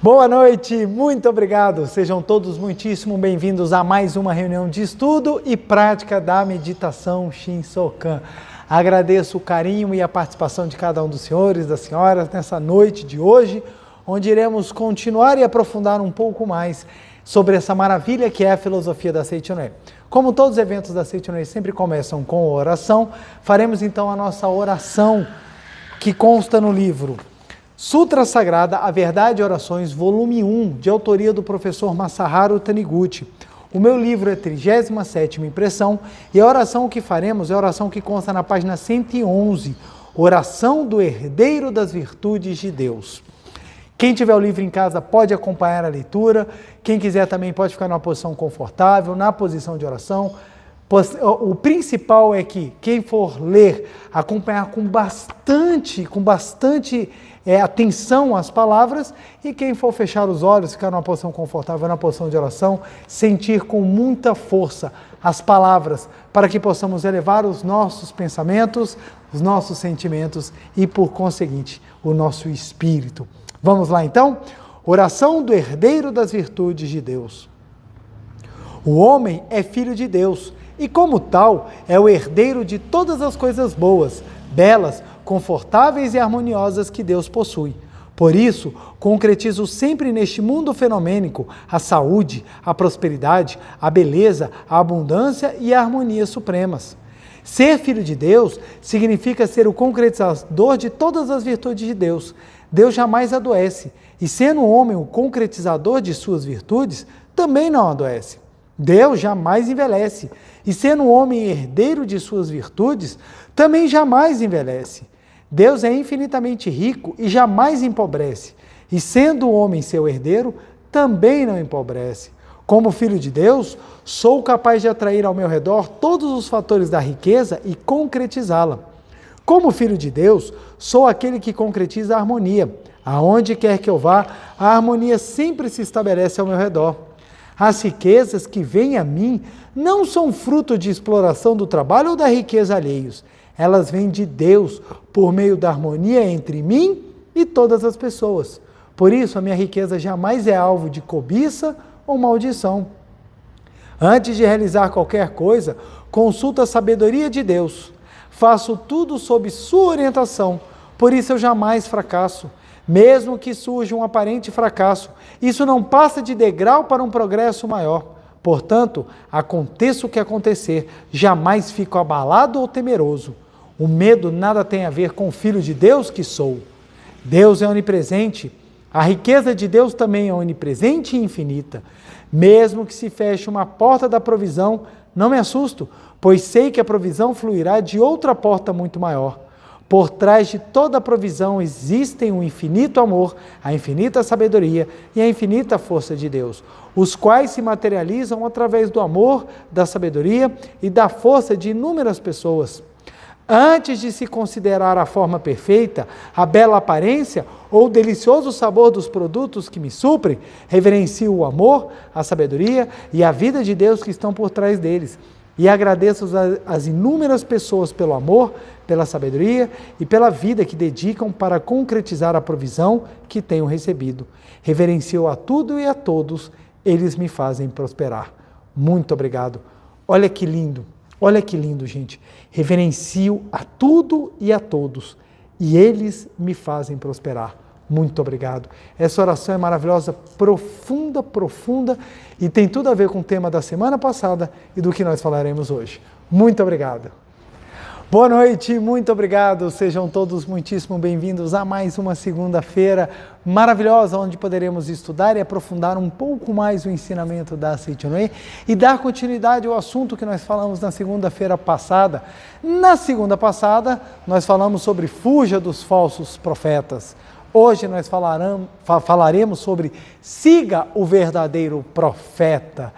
Boa noite, muito obrigado. Sejam todos muitíssimo bem-vindos a mais uma reunião de estudo e prática da meditação Shinsokan. Agradeço o carinho e a participação de cada um dos senhores e das senhoras nessa noite de hoje, onde iremos continuar e aprofundar um pouco mais sobre essa maravilha que é a filosofia da Seichonoye. Como todos os eventos da Seichonoye sempre começam com oração, faremos então a nossa oração que consta no livro Sutra Sagrada, A Verdade e Orações, volume 1, de autoria do professor Masaharu Taniguchi. O meu livro é 37ª impressão e a oração que faremos é a oração que consta na página 111, Oração do Herdeiro das Virtudes de Deus. Quem tiver o livro em casa pode acompanhar a leitura, quem quiser também pode ficar numa posição confortável, na posição de oração. O principal é que quem for ler, acompanhar com bastante atenção às palavras, e quem for fechar os olhos, ficar numa posição confortável, na posição de oração, sentir com muita força as palavras, para que possamos elevar os nossos pensamentos, os nossos sentimentos e, por conseguinte, o nosso espírito. Vamos lá então? Oração do herdeiro das virtudes de Deus. O homem é filho de Deus e, como tal, é o herdeiro de todas as coisas boas, belas, confortáveis e harmoniosas que Deus possui. Por isso, concretizo sempre neste mundo fenomênico a saúde, a prosperidade, a beleza, a abundância e a harmonia supremas. Ser filho de Deus significa ser o concretizador de todas as virtudes de Deus. Deus jamais adoece, e sendo o homem o concretizador de suas virtudes, também não adoece. Deus jamais envelhece, e sendo o homem herdeiro de suas virtudes, também jamais envelhece. Deus é infinitamente rico e jamais empobrece, e sendo o homem seu herdeiro, também não empobrece. Como filho de Deus, sou capaz de atrair ao meu redor todos os fatores da riqueza e concretizá-la. Como filho de Deus, sou aquele que concretiza a harmonia. Aonde quer que eu vá, a harmonia sempre se estabelece ao meu redor. As riquezas que vêm a mim não são fruto de exploração do trabalho ou da riqueza alheios. Elas vêm de Deus, por meio da harmonia entre mim e todas as pessoas. Por isso, a minha riqueza jamais é alvo de cobiça ou maldição. Antes de realizar qualquer coisa, consulto a sabedoria de Deus. Faço tudo sob sua orientação, por isso eu jamais fracasso. Mesmo que surja um aparente fracasso, isso não passa de degrau para um progresso maior. Portanto, aconteça o que acontecer, jamais fico abalado ou temeroso. O medo nada tem a ver com o Filho de Deus que sou. Deus é onipresente, a riqueza de Deus também é onipresente e infinita. Mesmo que se feche uma porta da provisão, não me assusto, pois sei que a provisão fluirá de outra porta muito maior. Por trás de toda a provisão existem o infinito amor, a infinita sabedoria e a infinita força de Deus, os quais se materializam através do amor, da sabedoria e da força de inúmeras pessoas. Antes de se considerar a forma perfeita, a bela aparência ou o delicioso sabor dos produtos que me suprem, reverencio o amor, a sabedoria e a vida de Deus que estão por trás deles. E agradeço às inúmeras pessoas pelo amor, pela sabedoria e pela vida que dedicam para concretizar a provisão que tenho recebido. Reverencio a tudo e a todos, eles me fazem prosperar. Muito obrigado. Olha que lindo, gente. Reverencio a tudo e a todos, e eles me fazem prosperar. Muito obrigado. Essa oração é maravilhosa, profunda, e tem tudo a ver com o tema da semana passada e do que nós falaremos hoje. Muito obrigado. Boa noite, muito obrigado. Sejam todos muitíssimo bem-vindos a mais uma segunda-feira maravilhosa, onde poderemos estudar e aprofundar um pouco mais o ensinamento da Seichonoye e dar continuidade ao assunto que nós falamos na segunda-feira passada. Na segunda passada, nós falamos sobre fuja dos falsos profetas. Hoje nós falaremos sobre siga o verdadeiro profeta.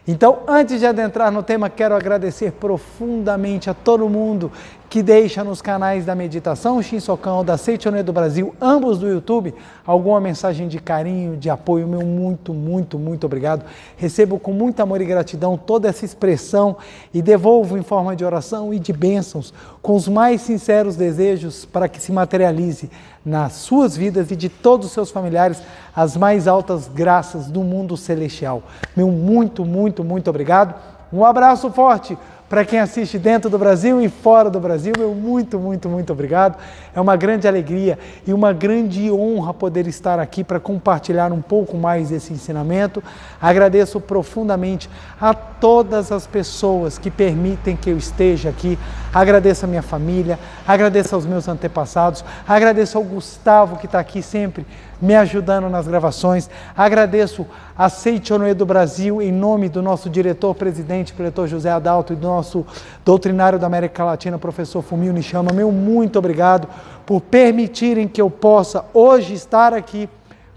Então, antes de adentrar no tema, quero agradecer profundamente a todo mundo que deixa nos canais da Meditação Shinsokan, da Seichonoye do Brasil, ambos do YouTube, alguma mensagem de carinho, de apoio, meu muito, muito, muito obrigado. Recebo com muito amor e gratidão toda essa expressão e devolvo em forma de oração e de bênçãos, com os mais sinceros desejos para que se materialize nas suas vidas e de todos os seus familiares as mais altas graças do mundo celestial. Meu muito, muito, muito obrigado. Um abraço forte para quem assiste dentro do Brasil e fora do Brasil, meu muito, muito, muito obrigado. É uma grande alegria e uma grande honra poder estar aqui para compartilhar um pouco mais desse ensinamento. Agradeço profundamente a todas as pessoas que permitem que eu esteja aqui. Agradeço a minha família, agradeço aos meus antepassados, agradeço ao Gustavo que está aqui sempre me ajudando nas gravações. Agradeço a Seichonoye do Brasil, em nome do nosso diretor-presidente, diretor José Adalto, e do nosso doutrinário da América Latina, professor Fumio Nishama. Meu muito obrigado por permitirem que eu possa hoje estar aqui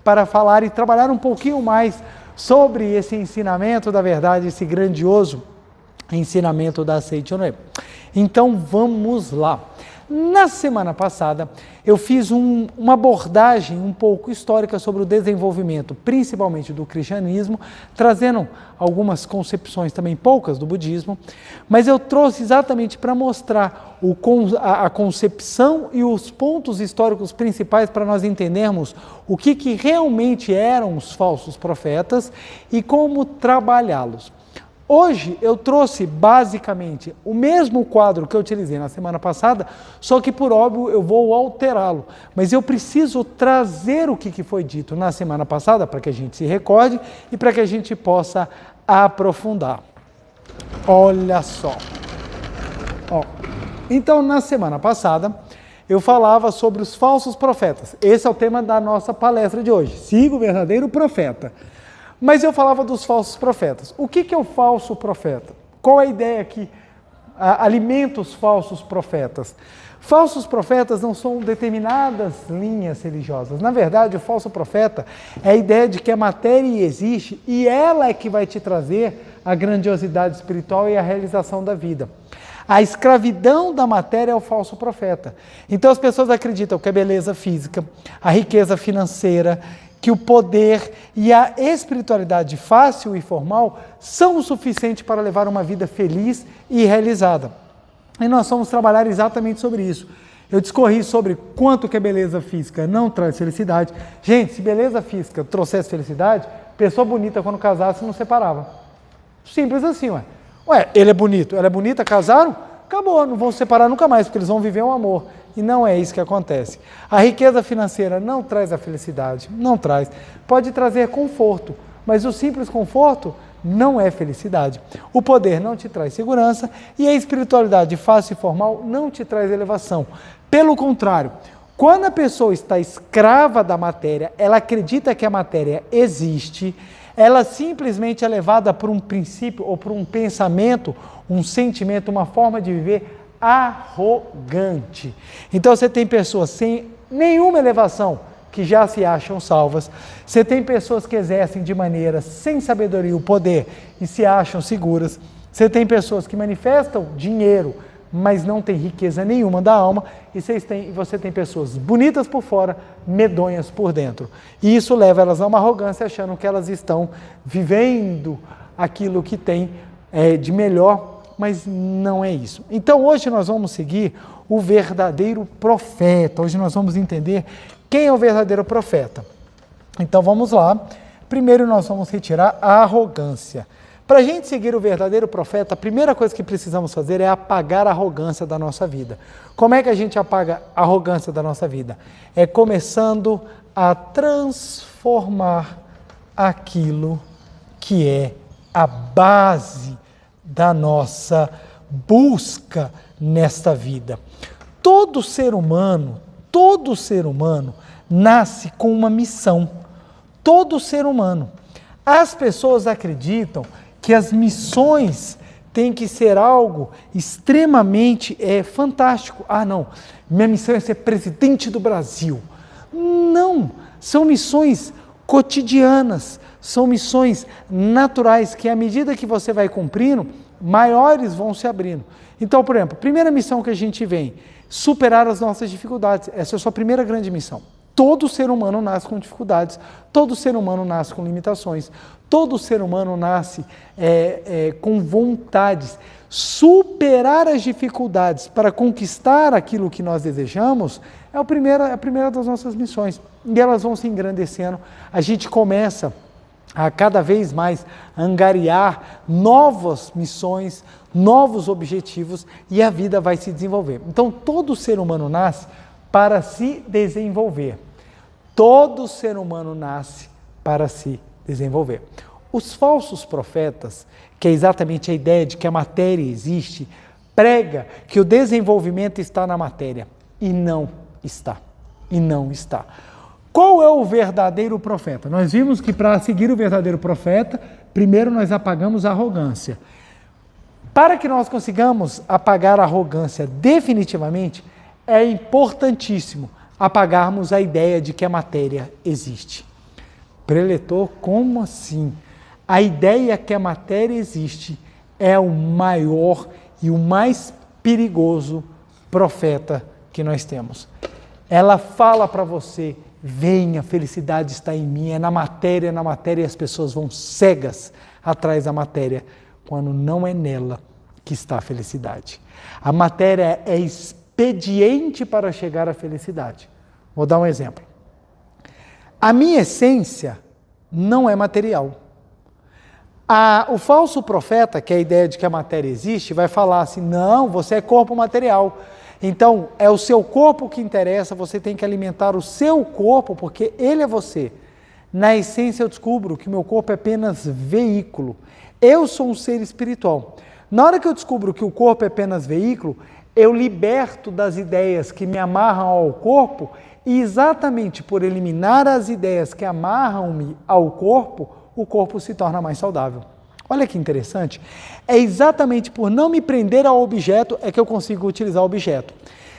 para falar e trabalhar um pouquinho mais sobre esse ensinamento da verdade, esse grandioso ensinamento da Seichonoye. Então vamos lá. Na semana passada, eu fiz uma abordagem um pouco histórica sobre o desenvolvimento, principalmente do cristianismo, trazendo algumas concepções também poucas do budismo, mas eu trouxe exatamente para mostrar a concepção e os pontos históricos principais para nós entendermos o que realmente eram os falsos profetas e como trabalhá-los. Hoje eu trouxe basicamente o mesmo quadro que eu utilizei na semana passada, só que por óbvio eu vou alterá-lo. Mas eu preciso trazer o que foi dito na semana passada para que a gente se recorde e para que a gente possa aprofundar. Olha só. Então na semana passada eu falava sobre os falsos profetas. Esse é o tema da nossa palestra de hoje. Siga o verdadeiro profeta. Mas eu falava dos falsos profetas. O que é o falso profeta? Qual a ideia que alimenta os falsos profetas? Falsos profetas não são determinadas linhas religiosas. Na verdade, o falso profeta é a ideia de que a matéria existe e ela é que vai te trazer a grandiosidade espiritual e a realização da vida. A escravidão da matéria é o falso profeta. Então as pessoas acreditam que a beleza física, a riqueza financeira, que o poder e a espiritualidade fácil e formal são o suficiente para levar uma vida feliz e realizada. E nós vamos trabalhar exatamente sobre isso. Eu discorri sobre quanto que a beleza física não traz felicidade. Gente, se beleza física trouxesse felicidade, pessoa bonita quando casasse não separava. Simples assim, ué. Ué, ele é bonito, ela é bonita, casaram? Acabou, não vão se separar nunca mais, porque eles vão viver um amor. E não é isso que acontece. A riqueza financeira não traz a felicidade, não traz. Pode trazer conforto, mas o simples conforto não é felicidade. O poder não te traz segurança e a espiritualidade fácil e formal não te traz elevação. Pelo contrário, quando a pessoa está escrava da matéria, ela acredita que a matéria existe, ela simplesmente é levada por um princípio ou por um pensamento, um sentimento, uma forma de viver arrogante. Então você tem pessoas sem nenhuma elevação que já se acham salvas, você tem pessoas que exercem de maneira sem sabedoria o poder e se acham seguras, você tem pessoas que manifestam dinheiro, mas não tem riqueza nenhuma da alma, e você tem pessoas bonitas por fora, medonhas por dentro. E isso leva elas a uma arrogância, achando que elas estão vivendo aquilo que tem de melhor, mas não é isso. Então hoje nós vamos seguir o verdadeiro profeta. Hoje nós vamos entender quem é o verdadeiro profeta. Então vamos lá. Primeiro nós vamos retirar a arrogância. Para a gente seguir o verdadeiro profeta, a primeira coisa que precisamos fazer é apagar a arrogância da nossa vida. Como é que a gente apaga a arrogância da nossa vida? É começando a transformar aquilo que é a base da nossa busca nesta vida. Todo ser humano nasce com uma missão. Todo ser humano. As pessoas acreditam que as missões têm que ser algo extremamente fantástico. Ah, não, minha missão é ser presidente do Brasil. Não, são missões cotidianas, são missões naturais que, à medida que você vai cumprindo, maiores vão se abrindo. Então, por exemplo, a primeira missão que a gente vem, superar as nossas dificuldades. Essa é a sua primeira grande missão. Todo ser humano nasce com dificuldades, todo ser humano nasce com limitações, todo ser humano nasce com vontades. Superar as dificuldades para conquistar aquilo que nós desejamos é a primeira das nossas missões. E elas vão se engrandecendo. A gente começa a cada vez mais angariar novas missões, novos objetivos e a vida vai se desenvolver. Então, todo ser humano nasce para se desenvolver. Todo ser humano nasce para se desenvolver. Os falsos profetas, que é exatamente a ideia de que a matéria existe, prega que o desenvolvimento está na matéria. E não está. E não está. Qual é o verdadeiro profeta? Nós vimos que para seguir o verdadeiro profeta, primeiro nós apagamos a arrogância. Para que nós consigamos apagar a arrogância definitivamente, é importantíssimo apagarmos a ideia de que a matéria existe. Preletor, como assim? A ideia que a matéria existe é o maior e o mais perigoso profeta que nós temos. Ela fala para você, venha, a felicidade está em mim, é na matéria, e as pessoas vão cegas atrás da matéria, quando não é nela que está a felicidade. A matéria é expediente para chegar à felicidade. Vou dar um exemplo. A minha essência não é material. O falso profeta, que é a ideia de que a matéria existe, vai falar assim, não, você é corpo material. Então, é o seu corpo que interessa, você tem que alimentar o seu corpo, porque ele é você. Na essência, eu descubro que meu corpo é apenas veículo. Eu sou um ser espiritual. Na hora que eu descubro que o corpo é apenas veículo, eu liberto das ideias que me amarram ao corpo, e exatamente por eliminar as ideias que amarram-me ao corpo, o corpo se torna mais saudável. Olha que interessante, é exatamente por não me prender ao objeto é que eu consigo utilizar o objeto.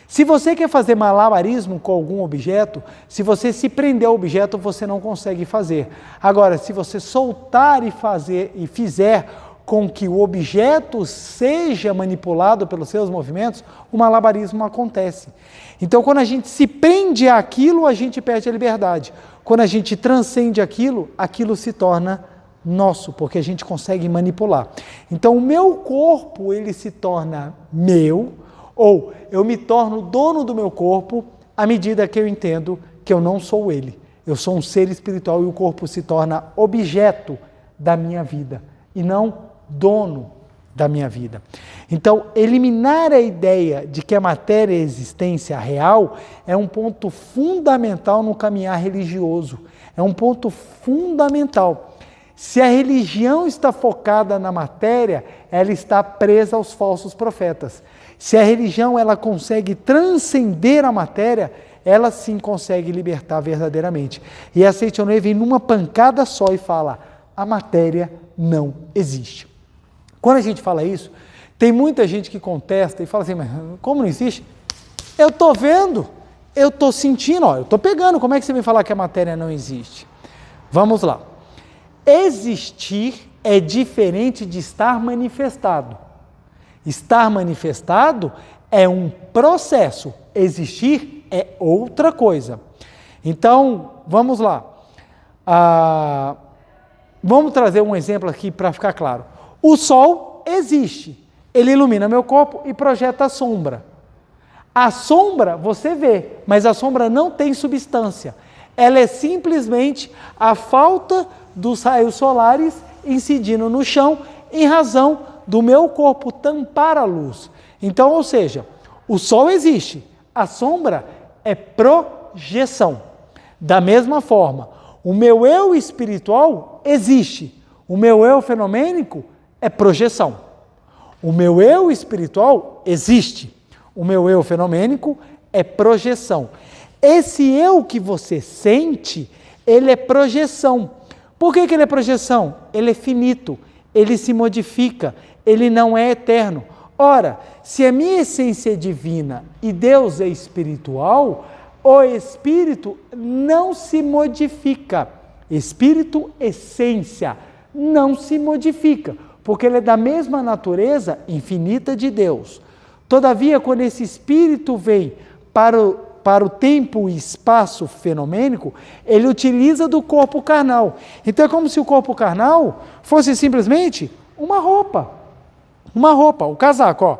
Se você quer fazer malabarismo com algum objeto, se você se prender ao objeto, você não consegue fazer. Agora, se você soltar e fizer com que o objeto seja manipulado pelos seus movimentos, o malabarismo acontece. Então, quando a gente se prende àquilo, a gente perde a liberdade. Quando a gente transcende aquilo, aquilo se torna nosso, porque a gente consegue manipular. Então, o meu corpo, ele se torna meu, ou eu me torno dono do meu corpo à medida que eu entendo que eu não sou ele. Eu sou um ser espiritual e o corpo se torna objeto da minha vida e não dono da minha vida. Então, eliminar a ideia de que a matéria é a existência real é um ponto fundamental no caminhar religioso. É um ponto fundamental. Se a religião está focada na matéria, ela está presa aos falsos profetas. Se a religião ela consegue transcender a matéria, ela sim consegue libertar verdadeiramente. E a Seitonei vem numa pancada só e fala, a matéria não existe. Quando a gente fala isso, tem muita gente que contesta e fala assim, mas como não existe? Eu estou vendo, eu estou sentindo, eu estou pegando, como é que você vem falar que a matéria não existe? Vamos lá. Existir é diferente de estar manifestado. Estar manifestado é um processo, existir é outra coisa. Então, vamos lá. Vamos trazer um exemplo aqui para ficar claro. O sol existe, ele ilumina meu corpo e projeta a sombra. A sombra você vê, mas a sombra não tem substância. Ela é simplesmente a falta dos raios solares incidindo no chão em razão do meu corpo tampar a luz. Então, ou seja, o sol existe, a sombra é projeção. Da mesma forma, o meu eu espiritual existe, o meu eu fenomênico é projeção. O meu eu espiritual existe, o meu eu fenomênico é projeção. Esse eu que você sente, ele é projeção. Por que ele é projeção? Ele é finito, ele se modifica, ele não é eterno. Ora, se a minha essência é divina e Deus é espiritual, o espírito não se modifica. Espírito, essência, não se modifica, porque ele é da mesma natureza infinita de Deus. Todavia, quando esse Espírito vem para o tempo e espaço fenomênico, ele utiliza do corpo carnal. Então é como se o corpo carnal fosse simplesmente uma roupa. Uma roupa, o casaco, ó.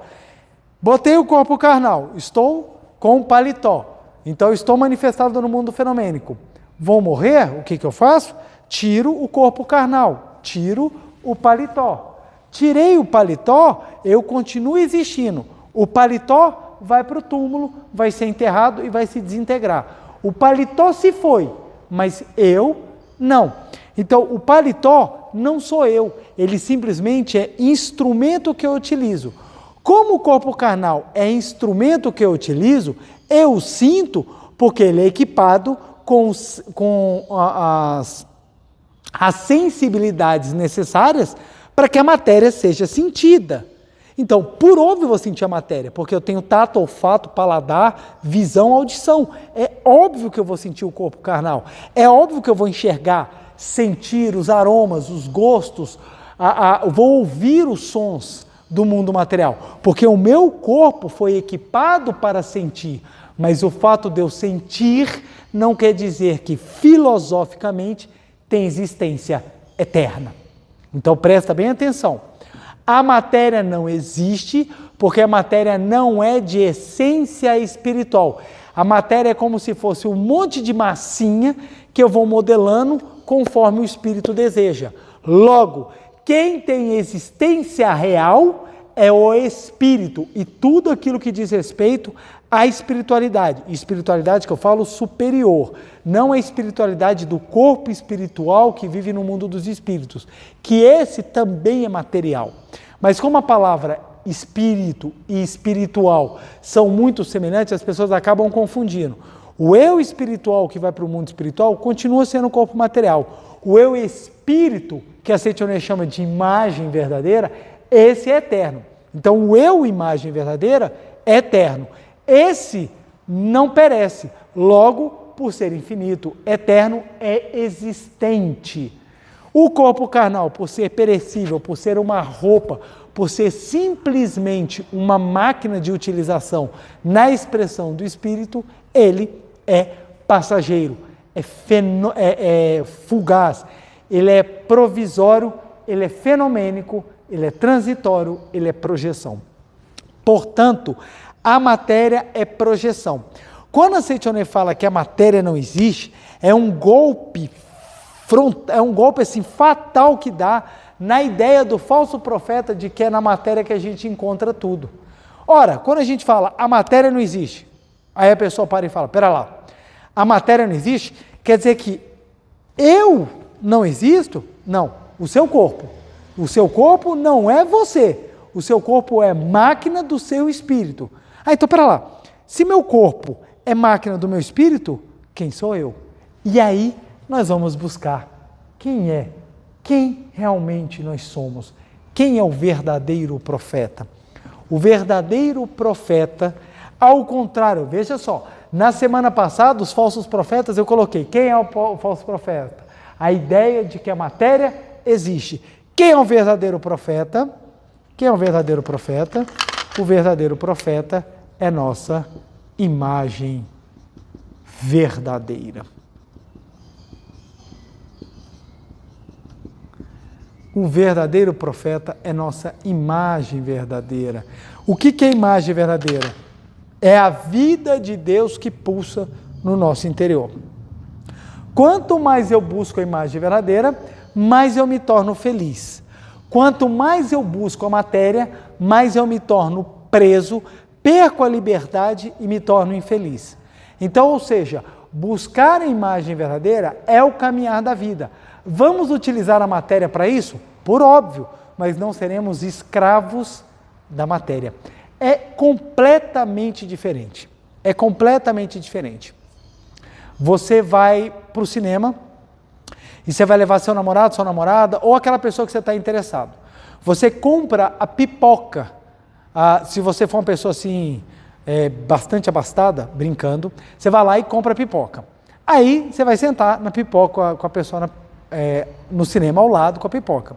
Botei o corpo carnal, estou com o paletó. Então estou manifestado no mundo fenomênico. Vou morrer, o que eu faço? Tiro o corpo carnal, tiro o paletó. Tirei o paletó, eu continuo existindo. O paletó vai para o túmulo, vai ser enterrado e vai se desintegrar. O paletó se foi, mas eu não. Então, o paletó não sou eu, ele simplesmente é instrumento que eu utilizo. Como o corpo carnal é instrumento que eu utilizo, eu sinto porque ele é equipado com as sensibilidades necessárias para que a matéria seja sentida. Então, por óbvio eu vou sentir a matéria, porque eu tenho tato, olfato, paladar, visão, audição. É óbvio que eu vou sentir o corpo carnal. É óbvio que eu vou enxergar, sentir os aromas, os gostos, vou ouvir os sons do mundo material, porque o meu corpo foi equipado para sentir, mas o fato de eu sentir não quer dizer que filosoficamente tem existência eterna. Então presta bem atenção. A matéria não existe porque a matéria não é de essência espiritual. A matéria é como se fosse um monte de massinha que eu vou modelando conforme o espírito deseja. Logo, quem tem existência real é o espírito e tudo aquilo que diz respeito à espiritualidade. Espiritualidade que eu falo superior, não a espiritualidade do corpo espiritual que vive no mundo dos espíritos, que esse também é material. Mas como a palavra espírito e espiritual são muito semelhantes, as pessoas acabam confundindo. O eu espiritual que vai para o mundo espiritual continua sendo o corpo material. O eu espírito, que a Seitione chama de imagem verdadeira, esse é eterno. Então o eu imagem verdadeira é eterno. Esse não perece. Logo, por ser infinito, eterno, é existente. O corpo carnal, por ser perecível, por ser uma roupa, por ser simplesmente uma máquina de utilização na expressão do espírito, ele é passageiro, é fugaz, ele é provisório, ele é fenomênico, ele é transitório, ele é projeção. Portanto, a matéria é projeção. Quando a Seitione fala que a matéria não existe, é um golpe assim, fatal que dá na ideia do falso profeta de que é na matéria que a gente encontra tudo. Ora, quando a gente fala a matéria não existe, aí a pessoa para e fala, pera lá, a matéria não existe, quer dizer que eu não existo? Não, o seu corpo. O seu corpo não é você, o seu corpo é máquina do seu espírito. Então pera lá, se meu corpo é máquina do meu espírito, quem sou eu? E aí nós vamos buscar quem realmente nós somos, quem é o verdadeiro profeta. O verdadeiro profeta, ao contrário, veja só, na semana passada, os falsos profetas, eu coloquei, quem é o falso profeta? A ideia de que a matéria existe. Quem é o verdadeiro profeta? Quem é o verdadeiro profeta? O verdadeiro profeta é nossa imagem verdadeira. O verdadeiro profeta é nossa imagem verdadeira. O que é imagem verdadeira? É a vida de Deus que pulsa no nosso interior. Quanto mais eu busco a imagem verdadeira, mais eu me torno feliz. Quanto mais eu busco a matéria, mais eu me torno preso, perco a liberdade e me torno infeliz. Então, ou seja, buscar a imagem verdadeira é o caminhar da vida. Vamos utilizar a matéria para isso? Por óbvio, mas não seremos escravos da matéria. É completamente diferente. É completamente diferente. Você vai para o cinema e você vai levar seu namorado, sua namorada ou aquela pessoa que você está interessado. Você compra a pipoca. Se você for uma pessoa assim, bastante abastada, brincando, você vai lá e compra a pipoca. Aí você vai sentar na pipoca com a pessoa no cinema ao lado com a pipoca.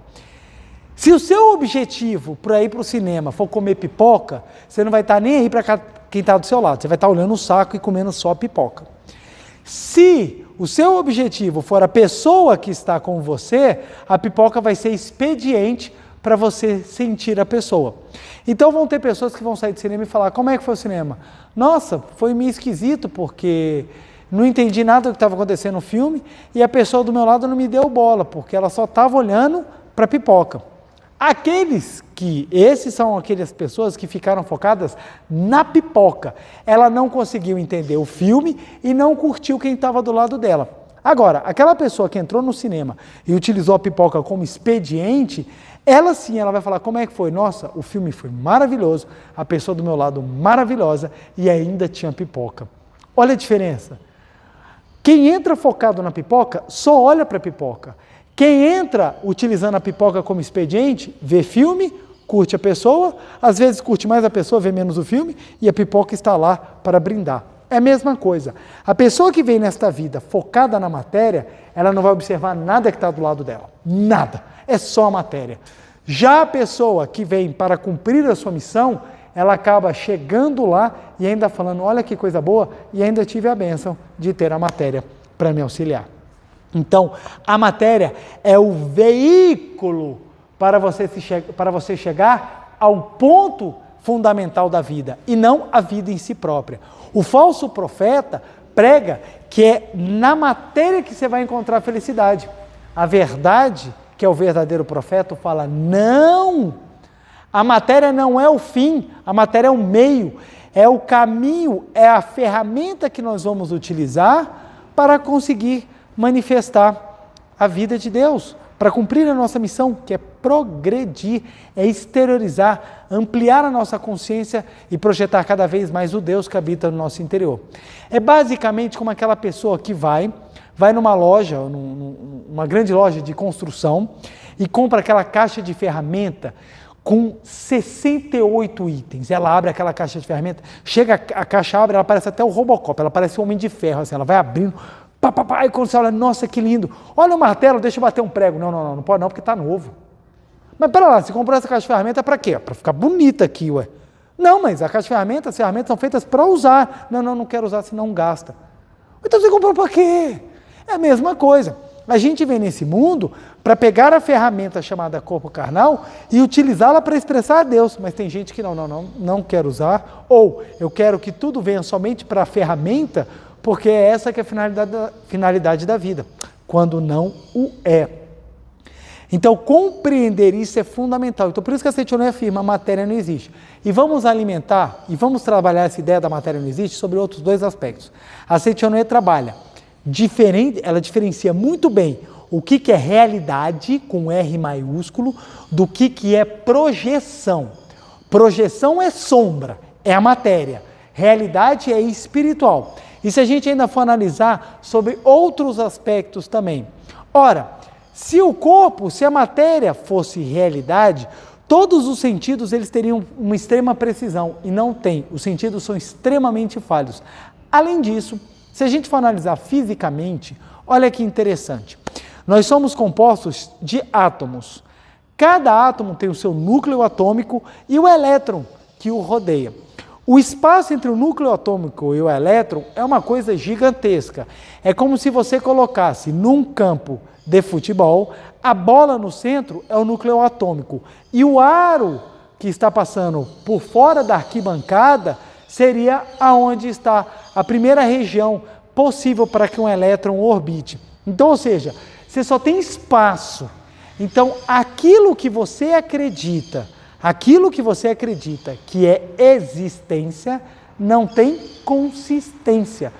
Se o seu objetivo para ir para o cinema for comer pipoca, você não vai estar nem aí para quem está do seu lado, você vai estar olhando o saco e comendo só pipoca. Se o seu objetivo for a pessoa que está com você, a pipoca vai ser expediente para você sentir a pessoa. Então vão ter pessoas que vão sair do cinema e falar, como é que foi o cinema? Nossa, foi meio esquisito porque não entendi nada do que estava acontecendo no filme e a pessoa do meu lado não me deu bola, porque ela só estava olhando para a pipoca. Esses são aquelas pessoas que ficaram focadas na pipoca. Ela não conseguiu entender o filme e não curtiu quem estava do lado dela. Agora, aquela pessoa que entrou no cinema e utilizou a pipoca como expediente, ela sim, ela vai falar, como é que foi? Nossa, o filme foi maravilhoso, a pessoa do meu lado maravilhosa e ainda tinha pipoca. Olha a diferença. Quem entra focado na pipoca, só olha para a pipoca. Quem entra utilizando a pipoca como expediente, vê filme, curte a pessoa, às vezes curte mais a pessoa, vê menos o filme, e a pipoca está lá para brindar. É a mesma coisa. A pessoa que vem nesta vida focada na matéria, ela não vai observar nada que está do lado dela. Nada. É só a matéria. Já a pessoa que vem para cumprir a sua missão, ela acaba chegando lá e ainda falando, olha que coisa boa, e ainda tive a bênção de ter a matéria para me auxiliar. Então, a matéria é o veículo para você chegar ao ponto fundamental da vida, e não a vida em si própria. O falso profeta prega que é na matéria que você vai encontrar a felicidade. A verdade, que é o verdadeiro profeta, fala, não, a matéria não é o fim, a matéria é o meio, é o caminho, é a ferramenta que nós vamos utilizar para conseguir manifestar a vida de Deus, para cumprir a nossa missão, que é progredir, é exteriorizar, ampliar a nossa consciência e projetar cada vez mais o Deus que habita no nosso interior. É basicamente como aquela pessoa que vai numa loja, numa grande loja de construção e compra aquela caixa de ferramenta com 68 itens. Ela abre aquela caixa de ferramenta, chega a caixa abre, ela parece até o Robocop, ela parece um Homem de Ferro, assim, ela vai abrindo, e quando você olha, nossa, que lindo, olha o martelo, deixa eu bater um prego. Não pode não, porque está novo. Mas pera lá, você comprou essa caixa de ferramenta para quê? Para ficar bonita aqui, ué. Não, mas a caixa de ferramentas, as ferramentas são feitas para usar. Não quero usar, senão gasta. Então você comprou para quê? É a mesma coisa. A gente vem nesse mundo para pegar a ferramenta chamada corpo carnal e utilizá-la para expressar a Deus. Mas tem gente que não quer usar, ou eu quero que tudo venha somente para a ferramenta, porque é essa que é a finalidade da vida, quando não o é. Então, compreender isso é fundamental. Então, por isso que a Seitianoye afirma, a matéria não existe. E vamos alimentar, e vamos trabalhar essa ideia da matéria não existe sobre outros dois aspectos. A Seitianoye trabalha ela diferencia muito bem o que é realidade, com R maiúsculo, do que é projeção. Projeção é sombra, é a matéria. Realidade é espiritual. E se a gente ainda for analisar sobre outros aspectos também. Ora, se a matéria fosse realidade, todos os sentidos eles teriam uma extrema precisão, e não tem. Os sentidos são extremamente falhos. Além disso, se a gente for analisar fisicamente, olha que interessante. Nós somos compostos de átomos. Cada átomo tem o seu núcleo atômico e o elétron que o rodeia. O espaço entre o núcleo atômico e o elétron é uma coisa gigantesca. É como se você colocasse num campo de futebol, a bola no centro é o núcleo atômico e o aro que está passando por fora da arquibancada seria aonde está a primeira região possível para que um elétron orbite. Então, ou seja, você só tem espaço. Então, aquilo que você acredita que é existência, não tem consistência.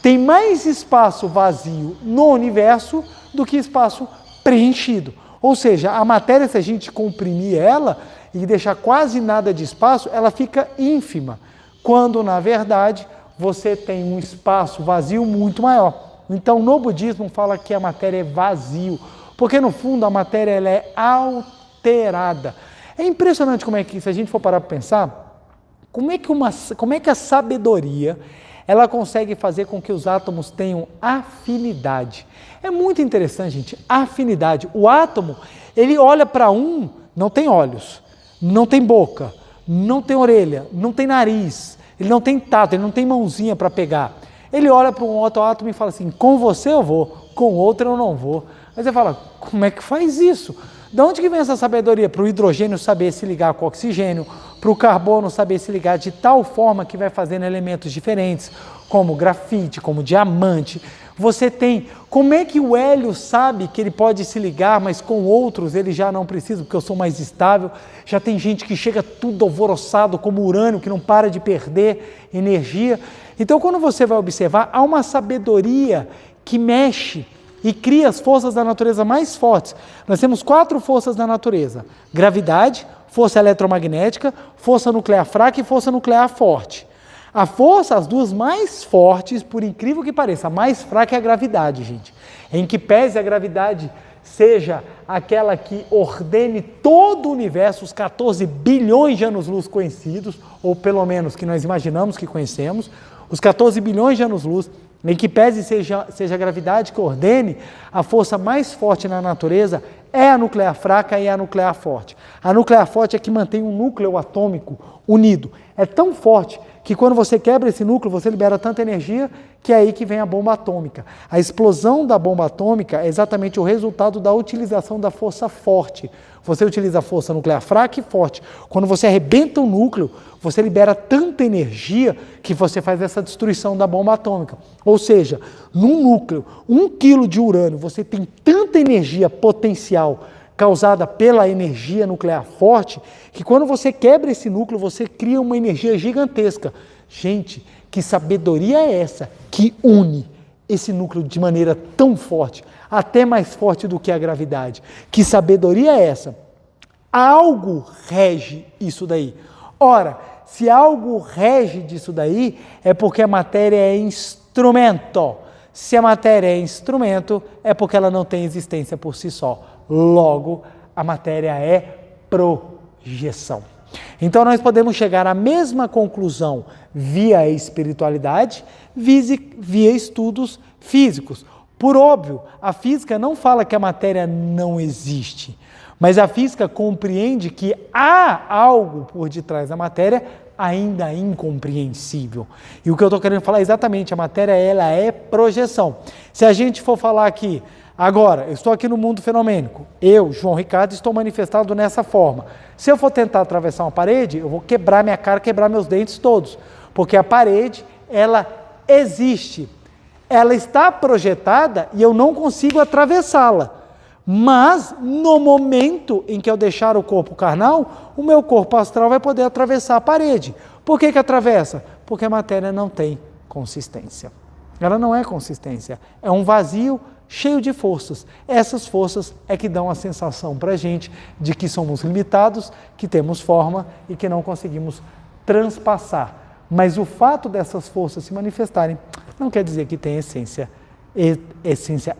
Tem mais espaço vazio no universo do que espaço preenchido. Ou seja, a matéria, se a gente comprimir ela e deixar quase nada de espaço, ela fica ínfima, quando, na verdade, você tem um espaço vazio muito maior. Então, no budismo, fala que a matéria é vazio, porque, no fundo, a matéria ela é alterada. É impressionante como é que, se a gente for parar para pensar, como é que a sabedoria ela consegue fazer com que os átomos tenham afinidade. É muito interessante, gente, afinidade. O átomo, ele olha para um, não tem olhos, não tem boca, não tem orelha, não tem nariz, ele não tem tato, ele não tem mãozinha para pegar. Ele olha para um outro átomo e fala assim, com você eu vou, com outro eu não vou. Aí você fala, como é que faz isso? De onde que vem essa sabedoria? Para o hidrogênio saber se ligar com o oxigênio, para o carbono saber se ligar de tal forma que vai fazendo elementos diferentes, como grafite, como diamante. Você tem, como é que o hélio sabe que ele pode se ligar, mas com outros ele já não precisa, porque eu sou mais estável. Já tem gente que chega tudo alvoroçado, como urânio, que não para de perder energia. Então, quando você vai observar, há uma sabedoria que mexe e cria as forças da natureza mais fortes. Nós temos 4 forças da natureza: gravidade, força eletromagnética, força nuclear fraca e força nuclear forte. A força, as duas mais fortes, por incrível que pareça, a mais fraca é a gravidade, gente. Em que pese a gravidade seja aquela que ordene todo o universo, os 14 bilhões de anos-luz conhecidos, ou pelo menos que nós imaginamos que conhecemos, os 14 bilhões de anos-luz, em que pese seja a gravidade que ordene, a força mais forte na natureza é a nuclear fraca e a nuclear forte. A nuclear forte é que mantém um núcleo atômico unido. É tão forte que quando você quebra esse núcleo, você libera tanta energia que é aí que vem a bomba atômica. A explosão da bomba atômica é exatamente o resultado da utilização da força forte. Você utiliza a força nuclear fraca e forte. Quando você arrebenta o núcleo, você libera tanta energia que você faz essa destruição da bomba atômica. Ou seja, num núcleo, 1 quilo de urânio, você tem tanta energia potencial causada pela energia nuclear forte, que quando você quebra esse núcleo, você cria uma energia gigantesca. Gente, que sabedoria é essa que une esse núcleo de maneira tão forte, até mais forte do que a gravidade? Que sabedoria é essa? Algo rege isso daí. Ora, se algo rege disso daí, é porque a matéria é instrumento. Se a matéria é instrumento, é porque ela não tem existência por si só. Logo, a matéria é projeção. Então, nós podemos chegar à mesma conclusão via a espiritualidade, via estudos físicos. Por óbvio, a física não fala que a matéria não existe, mas a física compreende que há algo por detrás da matéria ainda incompreensível. E o que eu estou querendo falar é exatamente, a matéria ela é projeção. Se a gente for falar aqui, agora, eu estou aqui no mundo fenomênico, eu, João Ricardo, estou manifestado dessa forma. Se eu for tentar atravessar uma parede, eu vou quebrar minha cara, quebrar meus dentes todos, porque a parede, ela existe, ela está projetada e eu não consigo atravessá-la. Mas, no momento em que eu deixar o corpo carnal, o meu corpo astral vai poder atravessar a parede. Por que atravessa? Porque a matéria não tem consistência. Ela não é consistência, é um vazio cheio de forças. Essas forças é que dão a sensação para a gente de que somos limitados, que temos forma e que não conseguimos transpassar. Mas o fato dessas forças se manifestarem não quer dizer que tem essência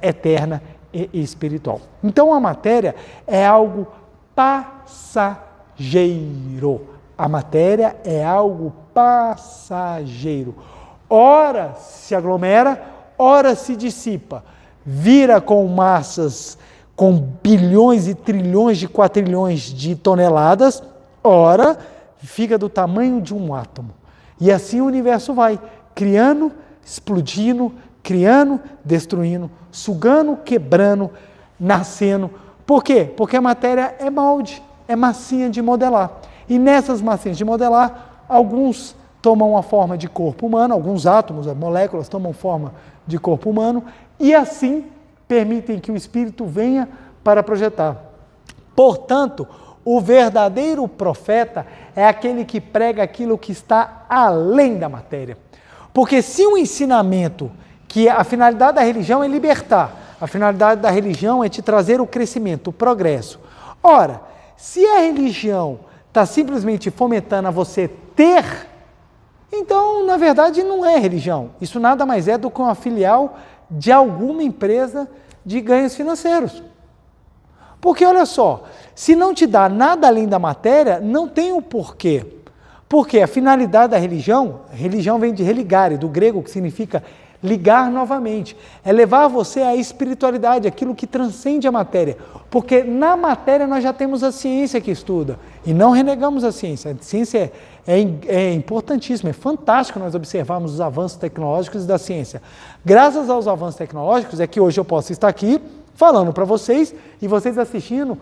eterna e espiritual. Então a matéria é algo passageiro. A matéria é algo passageiro. Ora se aglomera, ora se dissipa. Vira com massas com bilhões e trilhões de quatrilhões de toneladas, ora fica do tamanho de um átomo. E assim o universo vai criando, explodindo, criando, destruindo, sugando, quebrando, nascendo. Por quê? Porque a matéria é molde, é massinha de modelar. E nessas massinhas de modelar, alguns tomam a forma de corpo humano, alguns átomos, as moléculas tomam forma de corpo humano, e assim permitem que o espírito venha para projetar. Portanto, o verdadeiro profeta é aquele que prega aquilo que está além da matéria. Porque se um ensinamento, que a finalidade da religião é libertar, a finalidade da religião é te trazer o crescimento, o progresso. Ora, se a religião está simplesmente fomentando a você ter, então, na verdade, não é religião. Isso nada mais é do que uma filial de alguma empresa de ganhos financeiros. Porque, olha só, se não te dá nada além da matéria, não tem o porquê. Porque a finalidade da religião vem de religare, do grego, que significa ligar novamente. É levar você à espiritualidade, aquilo que transcende a matéria. Porque na matéria nós já temos a ciência que estuda. E não renegamos a ciência. A ciência é importantíssima, é fantástico nós observarmos os avanços tecnológicos da ciência. Graças aos avanços tecnológicos é que hoje eu posso estar aqui falando para vocês e vocês assistindo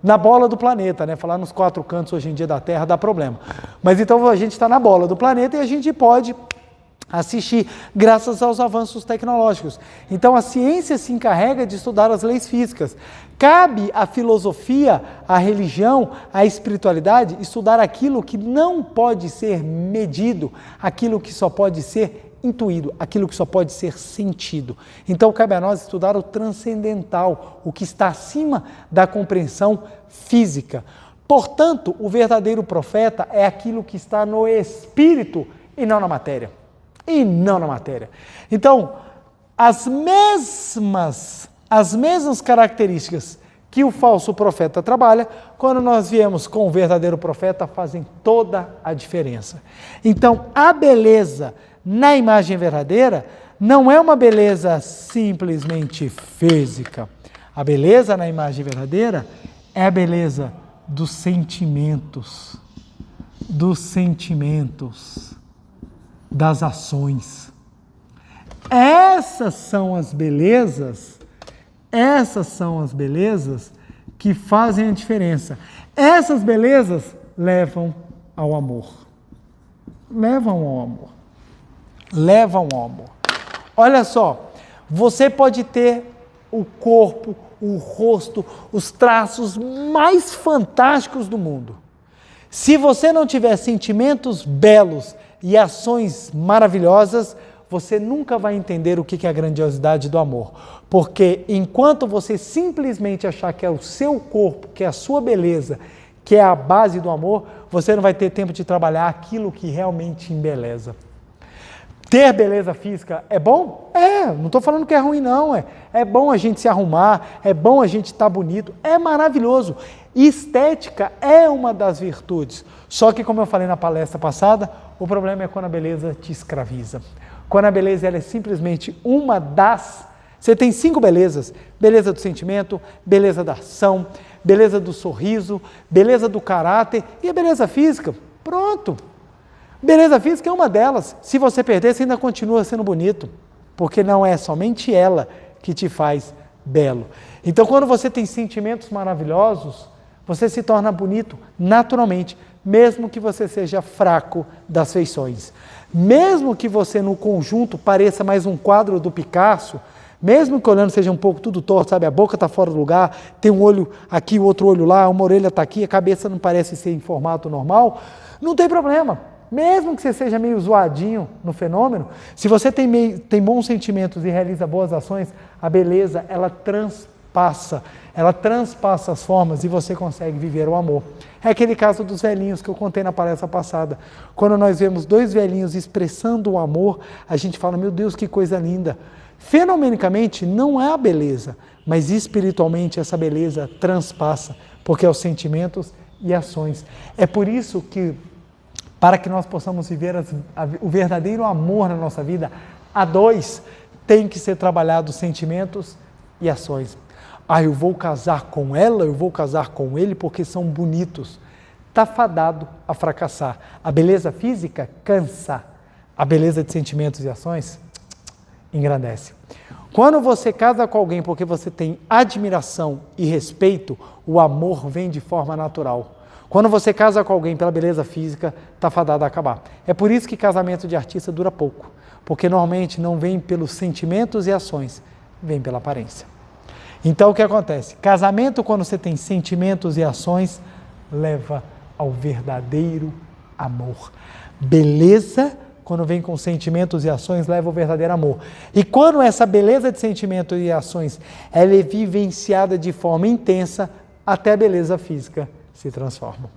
na bola do planeta, né? Falar nos 4 cantos hoje em dia da Terra dá problema. Mas então a gente está na bola do planeta e a gente pode assistir graças aos avanços tecnológicos. Então a ciência se encarrega de estudar as leis físicas. Cabe à filosofia, à religião, à espiritualidade estudar aquilo que não pode ser medido, aquilo que só pode ser intuído, aquilo que só pode ser sentido. Então cabe a nós estudar o transcendental, o que está acima da compreensão física. Portanto, o verdadeiro profeta é aquilo que está no espírito e não na matéria. Então, as mesmas características que o falso profeta trabalha, quando nós viemos com o verdadeiro profeta, fazem toda a diferença. Então, a beleza na imagem verdadeira não é uma beleza simplesmente física. A beleza na imagem verdadeira é a beleza dos sentimentos, das ações. Essas são as belezas que fazem a diferença. Essas belezas levam ao amor. Olha só, você pode ter o corpo, o rosto, os traços mais fantásticos do mundo. Se você não tiver sentimentos belos e ações maravilhosas, você nunca vai entender o que é a grandiosidade do amor. Porque enquanto você simplesmente achar que é o seu corpo, que é a sua beleza, que é a base do amor, você não vai ter tempo de trabalhar aquilo que realmente embeleza. Ter beleza física é bom? Não estou falando que é ruim não, é bom a gente se arrumar, é bom a gente estar bonito, é maravilhoso. Estética é uma das virtudes, só que como eu falei na palestra passada, o problema é quando a beleza te escraviza. Quando a beleza ela é simplesmente uma das... Você tem 5 belezas, beleza do sentimento, beleza da ação, beleza do sorriso, beleza do caráter e a beleza física, pronto. Beleza física é uma delas. Se você perder, você ainda continua sendo bonito, porque não é somente ela que te faz belo. Então, quando você tem sentimentos maravilhosos, você se torna bonito naturalmente, mesmo que você seja fraco das feições. Mesmo que você, no conjunto, pareça mais um quadro do Picasso, mesmo que olhando seja um pouco tudo torto, sabe, a boca está fora do lugar, tem um olho aqui, o outro olho lá, uma orelha está aqui, a cabeça não parece ser em formato normal, não tem problema. Mesmo que você seja meio zoadinho no fenômeno, se você tem bons sentimentos e realiza boas ações, a beleza, ela transpassa as formas e você consegue viver o amor. É aquele caso dos velhinhos que eu contei na palestra passada. Quando nós vemos 2 velhinhos expressando o amor, a gente fala, meu Deus, que coisa linda. Fenomenicamente, não é a beleza, mas espiritualmente essa beleza transpassa, porque é os sentimentos e ações. É por isso que para que nós possamos viver o verdadeiro amor na nossa vida, a 2 tem que ser trabalhado sentimentos e ações. Eu vou casar com ela, eu vou casar com ele porque são bonitos. Está fadado a fracassar. A beleza física cansa. A beleza de sentimentos e ações engrandece. Quando você casa com alguém porque você tem admiração e respeito, o amor vem de forma natural. Quando você casa com alguém pela beleza física, está fadado a acabar. É por isso que casamento de artista dura pouco, porque normalmente não vem pelos sentimentos e ações, vem pela aparência. Então o que acontece? Casamento, quando você tem sentimentos e ações, leva ao verdadeiro amor. Beleza, quando vem com sentimentos e ações, leva ao verdadeiro amor. E quando essa beleza de sentimentos e ações ela é vivenciada de forma intensa, até a beleza física se transforma.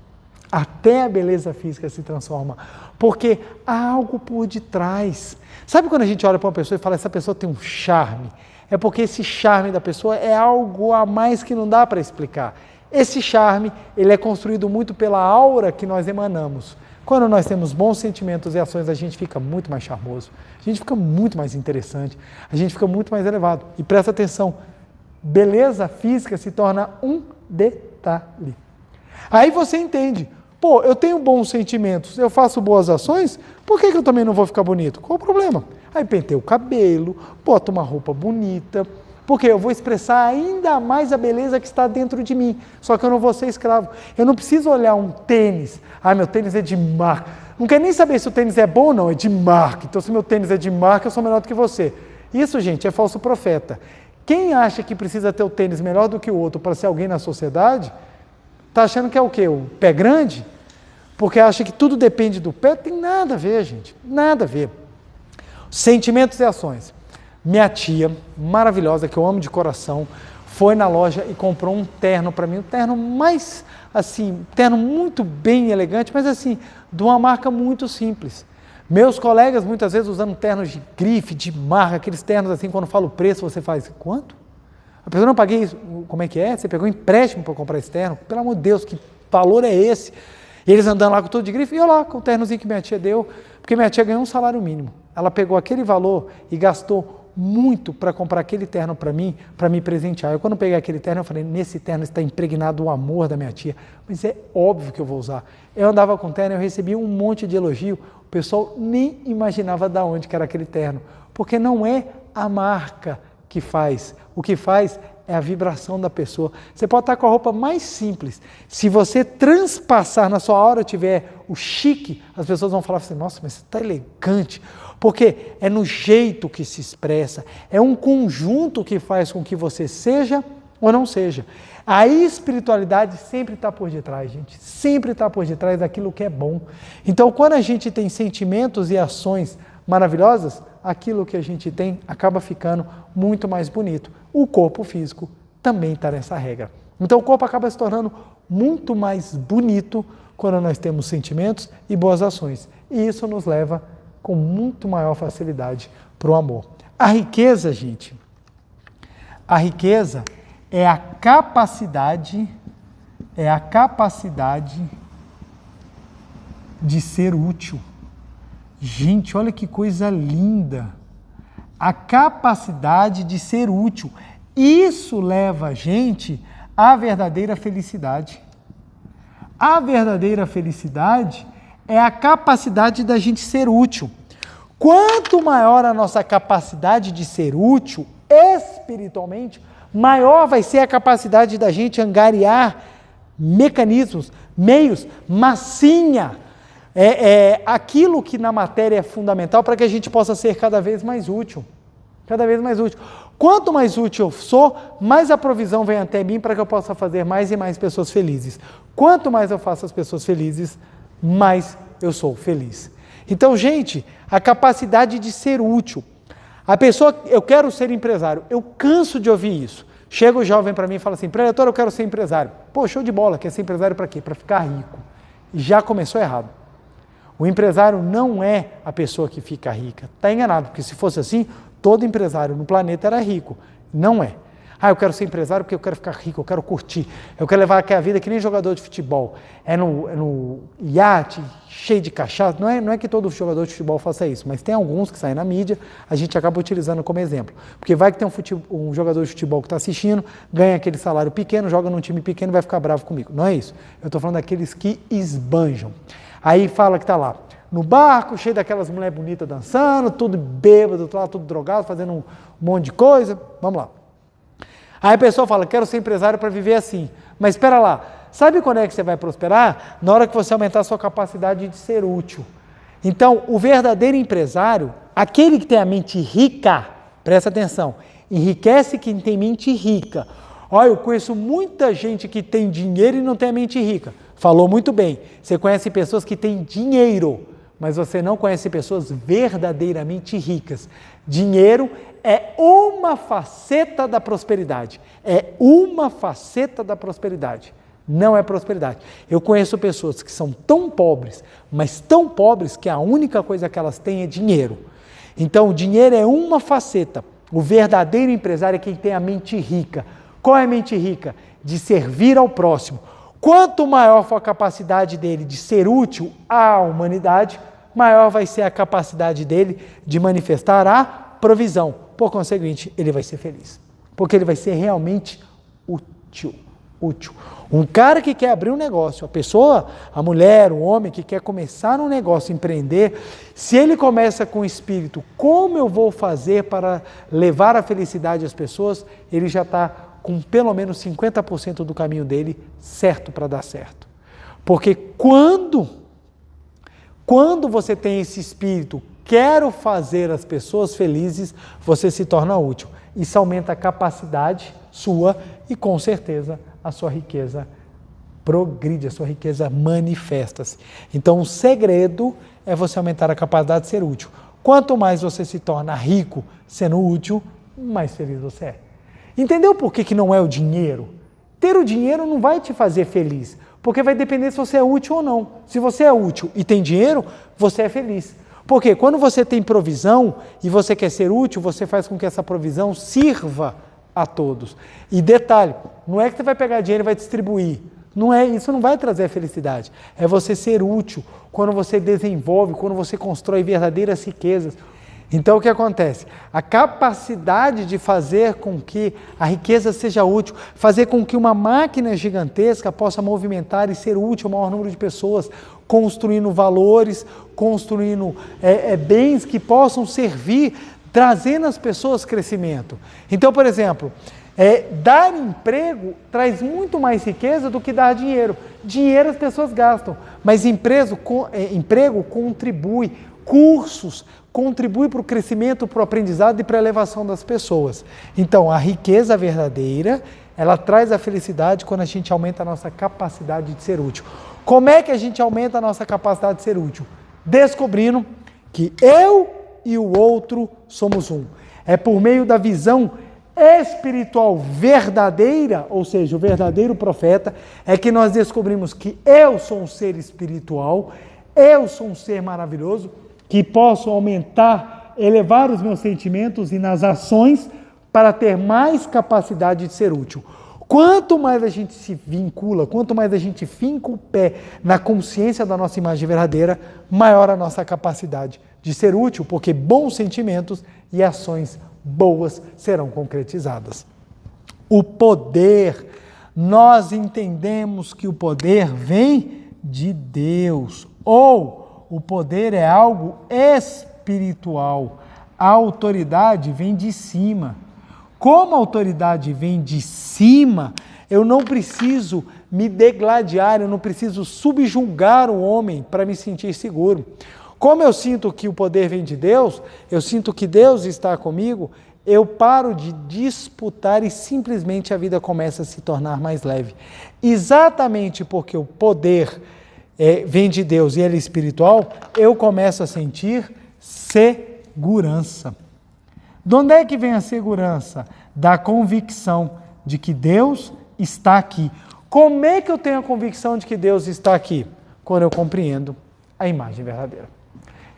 Até a beleza física se transforma. Porque há algo por detrás. Sabe quando a gente olha para uma pessoa e fala, essa pessoa tem um charme? É porque esse charme da pessoa é algo a mais que não dá para explicar. Esse charme, ele é construído muito pela aura que nós emanamos. Quando nós temos bons sentimentos e ações, a gente fica muito mais charmoso, a gente fica muito mais interessante, a gente fica muito mais elevado. E presta atenção, beleza física se torna um detalhe. Aí você entende, pô, eu tenho bons sentimentos, eu faço boas ações, por que eu também não vou ficar bonito? Qual o problema? Aí pentei o cabelo, boto uma roupa bonita, porque eu vou expressar ainda mais a beleza que está dentro de mim. Só que eu não vou ser escravo. Eu não preciso olhar um tênis. Ah, meu tênis é de marca. Não quero nem saber se o tênis é bom ou não, é de marca. Então, se meu tênis é de marca, eu sou melhor do que você. Isso, gente, é falso profeta. Quem acha que precisa ter o tênis melhor do que o outro para ser alguém na sociedade, está achando que é o quê? O pé grande? Porque acha que tudo depende do pé? Tem nada a ver, gente. Nada a ver. Sentimentos e ações. Minha tia, maravilhosa, que eu amo de coração, foi na loja e comprou um terno para mim, um terno mais, assim, terno muito bem elegante, mas assim, de uma marca muito simples. Meus colegas, muitas vezes, usando ternos de grife, de marca, aqueles ternos assim, quando fala o preço, você faz, quanto? A pessoa, não paguei isso, como é que é? Você pegou um empréstimo para comprar esse terno? Pelo amor de Deus, que valor é esse? E eles andando lá com tudo de grife, e eu lá com o ternozinho que minha tia deu, porque minha tia ganhou um salário mínimo. Ela pegou aquele valor e gastou muito para comprar aquele terno para mim, para me presentear. Eu, quando peguei aquele terno, eu falei, nesse terno está impregnado o amor da minha tia, mas é óbvio que eu vou usar. Eu andava com terno, eu recebia um monte de elogio, o pessoal nem imaginava de onde que era aquele terno, porque não é a marca que faz, o que faz é a vibração da pessoa. Você pode estar com a roupa mais simples, se você transpassar na sua aura, tiver o chique, as pessoas vão falar assim, nossa, mas você está elegante, porque é no jeito que se expressa, é um conjunto que faz com que você seja ou não seja. A espiritualidade sempre está por detrás, gente, sempre está por detrás daquilo que é bom. Então, quando a gente tem sentimentos e ações maravilhosas, aquilo que a gente tem acaba ficando muito mais bonito. O corpo físico também está nessa regra. Então, o corpo acaba se tornando muito mais bonito quando nós temos sentimentos e boas ações. E isso nos leva com muito maior facilidade para o amor. A riqueza, gente, a riqueza é a capacidade de ser útil. Gente, olha que coisa linda! A capacidade de ser útil. Isso leva a gente à verdadeira felicidade. A verdadeira felicidade é a capacidade da gente ser útil. Quanto maior a nossa capacidade de ser útil espiritualmente, maior vai ser a capacidade da gente angariar mecanismos, meios, massinha, aquilo que na matéria é fundamental para que a gente possa ser cada vez mais útil. Cada vez mais útil. Quanto mais útil eu sou, mais a provisão vem até mim para que eu possa fazer mais e mais pessoas felizes. Quanto mais eu faço as pessoas felizes, mais eu sou feliz. Então, gente, a capacidade de ser útil. A pessoa, eu quero ser empresário, eu canso de ouvir isso. Chega o jovem para mim e fala assim, preletor, eu quero ser empresário. Pô, show de bola, quer ser empresário para quê? Para ficar rico. E já começou errado. O empresário não é a pessoa que fica rica. Está enganado, porque se fosse assim, todo empresário no planeta era rico. Não é. Ah, eu quero ser empresário porque eu quero ficar rico, eu quero curtir, eu quero levar aquela vida que nem jogador de futebol. É no iate, cheio de cachaça. Não é que todo jogador de futebol faça isso, mas tem alguns que saem na mídia, a gente acaba utilizando como exemplo. Porque vai que tem um jogador de futebol que está assistindo, ganha aquele salário pequeno, joga num time pequeno e vai ficar bravo comigo. Não é isso. Eu estou falando daqueles que esbanjam. Aí fala que está lá no barco, cheio daquelas mulheres bonitas dançando, tudo bêbado, tudo drogado, fazendo um monte de coisa. Vamos lá. Aí a pessoa fala, quero ser empresário para viver assim. Mas espera lá, sabe quando é que você vai prosperar? Na hora que você aumentar a sua capacidade de ser útil. Então, o verdadeiro empresário, aquele que tem a mente rica, presta atenção, enriquece quem tem mente rica. Olha, eu conheço muita gente que tem dinheiro e não tem a mente rica. Falou muito bem. Você conhece pessoas que têm dinheiro, mas você não conhece pessoas verdadeiramente ricas. Dinheiro é uma faceta da prosperidade. É uma faceta da prosperidade. Não é prosperidade. Eu conheço pessoas que são tão pobres, mas tão pobres que a única coisa que elas têm é dinheiro. Então, o dinheiro é uma faceta. O verdadeiro empresário é quem tem a mente rica. Qual é a mente rica? De servir ao próximo. Quanto maior for a capacidade dele de ser útil à humanidade, maior vai ser a capacidade dele de manifestar a provisão. Por conseguinte, ele vai ser feliz. Porque ele vai ser realmente útil. Um cara que quer abrir um negócio, a pessoa, a mulher, o homem que quer começar um negócio, empreender, se ele começa com o espírito, como eu vou fazer para levar a felicidade às pessoas, ele já está com pelo menos 50% do caminho dele certo para dar certo. Porque quando você tem esse espírito, quero fazer as pessoas felizes, você se torna útil. Isso aumenta a capacidade sua e, com certeza, a sua riqueza progride, a sua riqueza manifesta-se. Então, o segredo é você aumentar a capacidade de ser útil. Quanto mais você se torna rico sendo útil, mais feliz você é. Entendeu por que não é o dinheiro? Ter o dinheiro não vai te fazer feliz, porque vai depender se você é útil ou não. Se você é útil e tem dinheiro, você é feliz. Porque quando você tem provisão e você quer ser útil, você faz com que essa provisão sirva a todos. E detalhe, não é que você vai pegar dinheiro e vai distribuir. Não é, isso não vai trazer felicidade. É você ser útil quando você desenvolve, quando você constrói verdadeiras riquezas. Então o que acontece? A capacidade de fazer com que a riqueza seja útil, fazer com que uma máquina gigantesca possa movimentar e ser útil ao maior número de pessoas, construindo valores, construindo bens que possam servir, trazendo às pessoas crescimento. Então, por exemplo, dar emprego traz muito mais riqueza do que dar dinheiro. Dinheiro as pessoas gastam, mas emprego contribui, cursos contribui para o crescimento, para o aprendizado e para a elevação das pessoas. Então, a riqueza verdadeira, ela traz a felicidade quando a gente aumenta a nossa capacidade de ser útil. Como é que a gente aumenta a nossa capacidade de ser útil? Descobrindo que eu e o outro somos um. É por meio da visão espiritual verdadeira, ou seja, o verdadeiro profeta, é que nós descobrimos que eu sou um ser espiritual, eu sou um ser maravilhoso, que posso aumentar, elevar os meus sentimentos e nas ações para ter mais capacidade de ser útil. Quanto mais a gente se vincula, quanto mais a gente finca o pé na consciência da nossa imagem verdadeira, maior a nossa capacidade de ser útil, porque bons sentimentos e ações boas serão concretizadas. O poder, nós entendemos que o poder vem de Deus, ou o poder é algo espiritual, a autoridade vem de cima. Como a autoridade vem de cima, eu não preciso me degladiar, eu não preciso subjugar o homem para me sentir seguro. Como eu sinto que o poder vem de Deus, eu sinto que Deus está comigo, eu paro de disputar e simplesmente a vida começa a se tornar mais leve. Exatamente porque o poder vem de Deus e ele é espiritual, eu começo a sentir segurança. De onde é que vem a segurança? Da convicção de que Deus está aqui. Como é que eu tenho a convicção de que Deus está aqui? Quando eu compreendo a imagem verdadeira.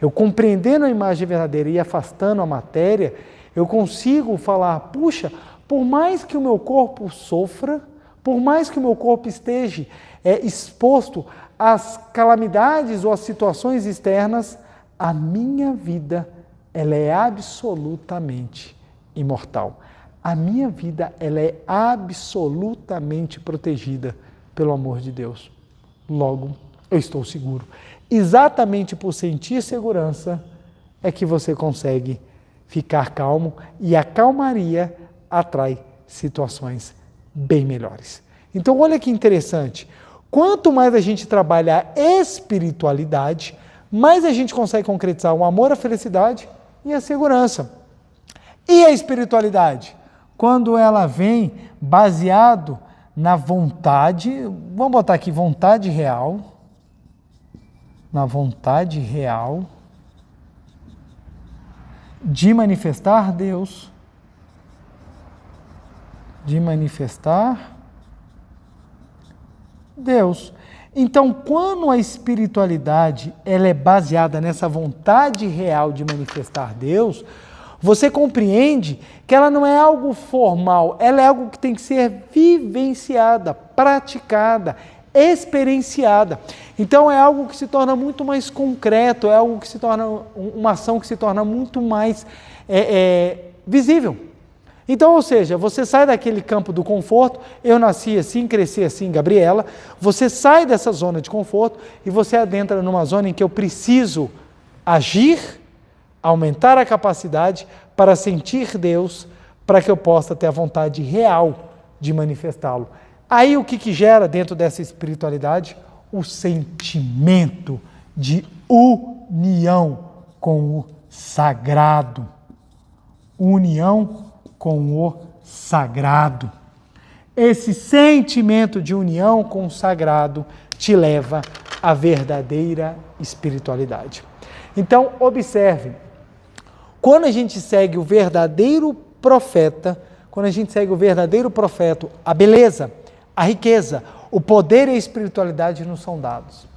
Eu compreendendo a imagem verdadeira e afastando a matéria, eu consigo falar, puxa, por mais que o meu corpo sofra, por mais que o meu corpo esteja exposto às calamidades ou às situações externas, a minha vida ela é absolutamente imortal. A minha vida ela é absolutamente protegida pelo amor de Deus. Logo, eu estou seguro. Exatamente por sentir segurança é que você consegue ficar calmo e a calmaria atrai situações bem melhores. Então, olha que interessante. Quanto mais a gente trabalha a espiritualidade, mais a gente consegue concretizar o amor, a felicidade e a segurança. E a espiritualidade? Quando ela vem baseado na vontade, vamos botar aqui vontade real, na vontade real de manifestar Deus, de manifestar Deus. Então, quando a espiritualidade ela é baseada nessa vontade real de manifestar Deus, Você compreende que ela não é algo formal, ela é algo que tem que ser vivenciada, praticada, experienciada. Então é algo que se torna muito mais concreto, é algo que se torna uma ação que se torna muito mais visível. Então, ou seja, você sai daquele campo do conforto, eu nasci assim, cresci assim, Gabriela, você sai dessa zona de conforto e você adentra numa zona em que eu preciso agir, aumentar a capacidade para sentir Deus, para que eu possa ter a vontade real de manifestá-lo. Aí o que gera dentro dessa espiritualidade? O sentimento de união com o sagrado. União com o sagrado. Esse sentimento de união com o sagrado te leva à verdadeira espiritualidade. Então, observe, quando a gente segue o verdadeiro profeta, a beleza, a riqueza, o poder e a espiritualidade nos são dados.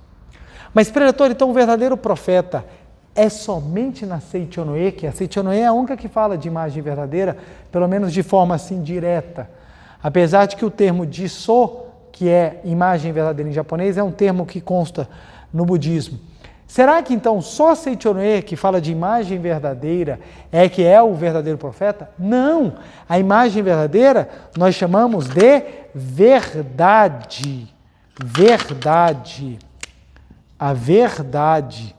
Mas, preletor, então o verdadeiro profeta é somente na Seichonoye, que a Seichonoye é a única que fala de imagem verdadeira, pelo menos de forma assim direta. Apesar de que o termo Jiso, que é imagem verdadeira em japonês, é um termo que consta no budismo. Será que então só Seichonoye, que fala de imagem verdadeira, que é o verdadeiro profeta? Não! A imagem verdadeira nós chamamos de verdade. Verdade. A verdade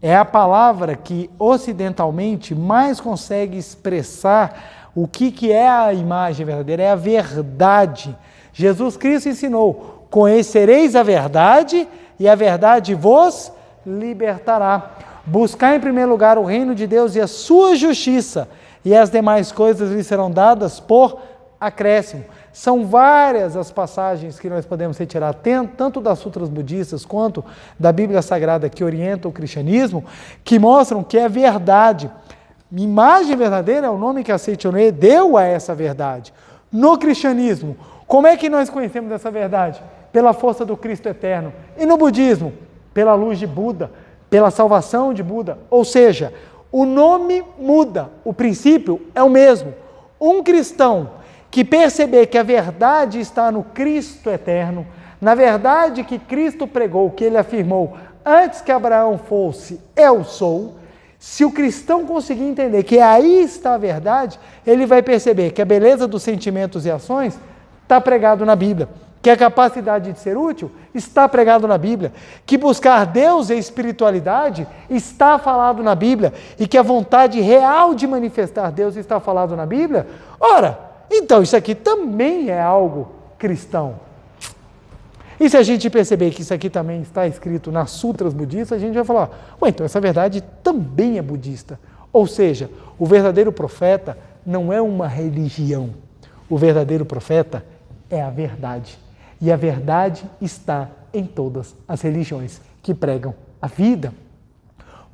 é a palavra que ocidentalmente mais consegue expressar o que é a imagem verdadeira, é a verdade. Jesus Cristo ensinou: conhecereis a verdade e a verdade vos libertará. Buscar em primeiro lugar o reino de Deus e a sua justiça, e as demais coisas lhe serão dadas por acréscimo. São várias as passagens que nós podemos retirar, tanto das sutras budistas quanto da Bíblia Sagrada que orientam o cristianismo, que mostram que é verdade. Imagem verdadeira é o nome que a Seichonoye deu a essa verdade. No cristianismo, como é que nós conhecemos essa verdade? Pela força do Cristo eterno. E no budismo? Pela luz de Buda, pela salvação de Buda. Ou seja, o nome muda, o princípio é o mesmo. Um cristão que perceber que a verdade está no Cristo eterno, na verdade que Cristo pregou, que ele afirmou, antes que Abraão fosse, eu sou, se o cristão conseguir entender que aí está a verdade, ele vai perceber que a beleza dos sentimentos e ações está pregado na Bíblia, que a capacidade de ser útil está pregado na Bíblia, que buscar Deus e espiritualidade está falado na Bíblia, e que a vontade real de manifestar Deus está falado na Bíblia. Ora, então isso aqui também é algo cristão. E se a gente perceber que isso aqui também está escrito nas sutras budistas, a gente vai falar, então essa verdade também é budista. Ou seja, o verdadeiro profeta não é uma religião. O verdadeiro profeta é a verdade. E a verdade está em todas as religiões que pregam a vida.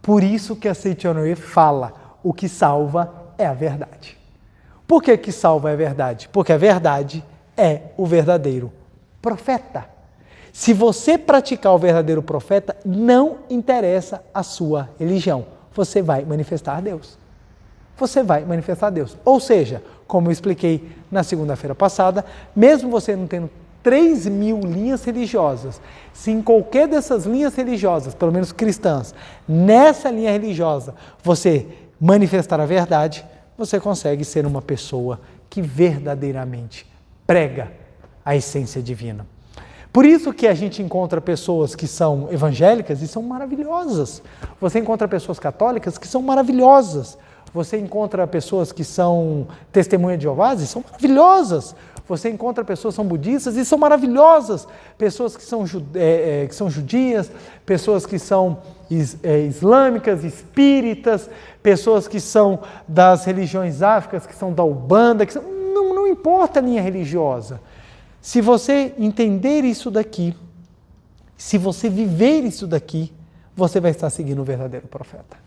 Por isso que a Seichonoye fala, o que salva é a verdade. Por que salva é a verdade? Porque a verdade é o verdadeiro profeta. Se você praticar o verdadeiro profeta, não interessa a sua religião. Você vai manifestar Deus. Você vai manifestar Deus. Ou seja, como eu expliquei na segunda-feira passada, mesmo você não tendo 3.000 linhas religiosas, se em qualquer dessas linhas religiosas, pelo menos cristãs, nessa linha religiosa, você manifestar a verdade, você consegue ser uma pessoa que verdadeiramente prega a essência divina. Por isso que a gente encontra pessoas que são evangélicas e são maravilhosas. Você encontra pessoas católicas que são maravilhosas. Você encontra pessoas que são testemunhas de Jeová e são maravilhosas. Você encontra pessoas que são budistas e são maravilhosas. Pessoas que são judias, pessoas que são islâmicas, espíritas, pessoas que são das religiões áfricas, que são da Umbanda, não importa a linha religiosa. Se você entender isso daqui, se você viver isso daqui, você vai estar seguindo o verdadeiro profeta.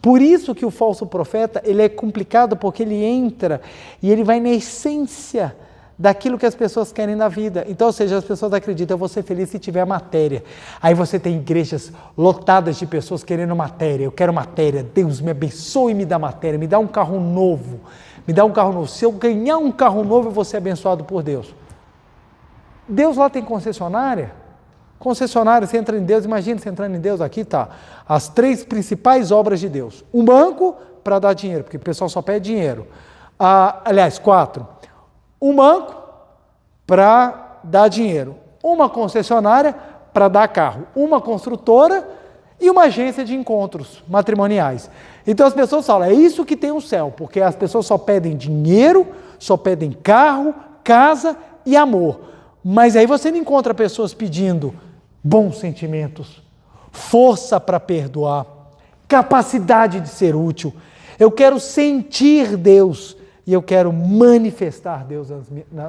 Por isso que o falso profeta, ele é complicado, porque ele entra e ele vai na essência daquilo que as pessoas querem na vida. Então, ou seja, as pessoas acreditam, eu vou ser feliz se tiver matéria. Aí você tem igrejas lotadas de pessoas querendo matéria. Eu quero matéria, Deus me abençoe e me dá matéria, me dá um carro novo. Me dá um carro novo. Se eu ganhar um carro novo, eu vou ser abençoado por Deus. Deus lá tem concessionária? Concessionária, você entra em Deus, imagina você entrando em Deus, aqui tá as 3 principais obras de Deus. Um banco para dar dinheiro, porque o pessoal só pede dinheiro. Aliás, 4. Um banco para dar dinheiro. Uma concessionária para dar carro. Uma construtora e uma agência de encontros matrimoniais. Então as pessoas falam, é isso que tem o céu, porque as pessoas só pedem dinheiro, só pedem carro, casa e amor. Mas aí você não encontra pessoas pedindo bons sentimentos, força para perdoar, capacidade de ser útil. Eu quero sentir Deus e eu quero manifestar Deus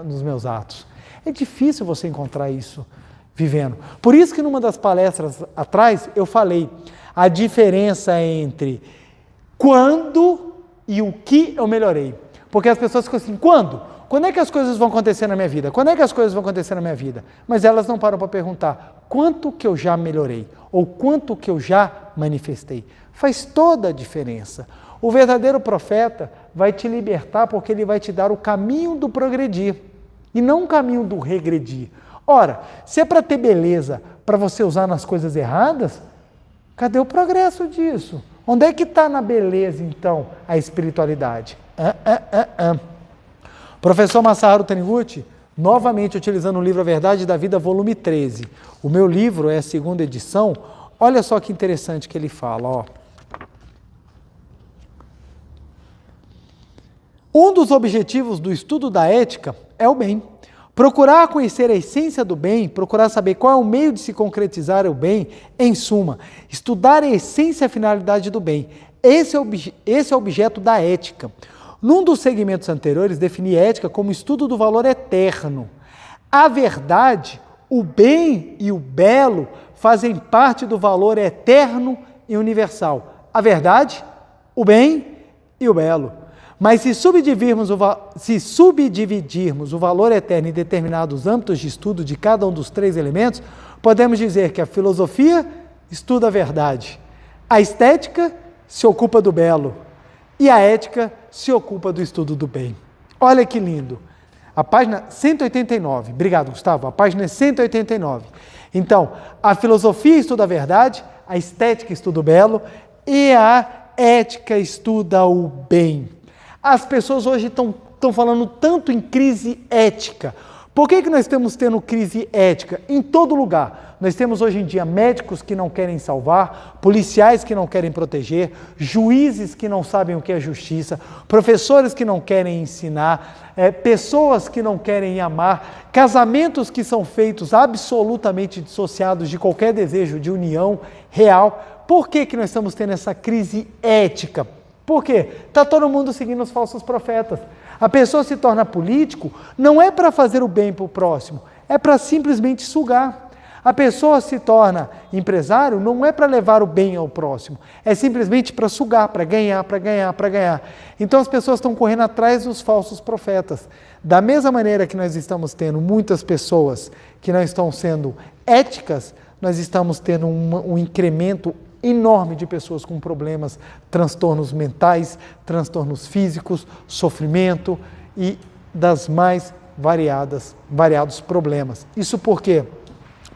nos meus atos. É difícil você encontrar isso vivendo. Por isso que numa das palestras atrás eu falei a diferença entre quando e o que eu melhorei. Porque as pessoas ficam assim, quando? Quando é que as coisas vão acontecer na minha vida? Quando é que as coisas vão acontecer na minha vida? Mas elas não param para perguntar quanto que eu já melhorei ou quanto que eu já manifestei. Faz toda a diferença. O verdadeiro profeta vai te libertar porque ele vai te dar o caminho do progredir e não o caminho do regredir. Ora, se é para ter beleza, para você usar nas coisas erradas, cadê o progresso disso? Onde é que está na beleza, então, a espiritualidade? Professor Masaharu Taniguchi, novamente utilizando o livro A Verdade da Vida, volume 13. O meu livro é a 2ª edição. Olha só que interessante que ele fala, ó. Um dos objetivos do estudo da ética é o bem. Procurar conhecer a essência do bem, procurar saber qual é o meio de se concretizar o bem, em suma, estudar a essência e a finalidade do bem. Esse é o objeto da ética. Num dos segmentos anteriores, defini ética como estudo do valor eterno. A verdade, o bem e o belo fazem parte do valor eterno e universal. A verdade, o bem e o belo. Mas se subdividirmos o valor eterno em determinados âmbitos de estudo de cada um dos 3 elementos, podemos dizer que a filosofia estuda a verdade, a estética se ocupa do belo e a ética se ocupa do estudo do bem. Olha que lindo! A página 189, obrigado Gustavo, a página é 189. Então, a filosofia estuda a verdade, a estética estuda o belo e a ética estuda o bem. As pessoas hoje estão falando tanto em crise ética. Por que nós estamos tendo crise ética? Em todo lugar. Nós temos hoje em dia médicos que não querem salvar, policiais que não querem proteger, juízes que não sabem o que é justiça, professores que não querem ensinar, pessoas que não querem amar, casamentos que são feitos absolutamente dissociados de qualquer desejo de união real. Por que nós estamos tendo essa crise ética? Por quê? Está todo mundo seguindo os falsos profetas. A pessoa se torna político não é para fazer o bem para o próximo, é para simplesmente sugar. A pessoa se torna empresário não é para levar o bem ao próximo, é simplesmente para sugar, para ganhar, para ganhar, para ganhar. Então as pessoas estão correndo atrás dos falsos profetas. Da mesma maneira que nós estamos tendo muitas pessoas que não estão sendo éticas, nós estamos tendo um incremento enorme de pessoas com problemas, transtornos mentais, transtornos físicos, sofrimento e das mais variados problemas. Isso por quê?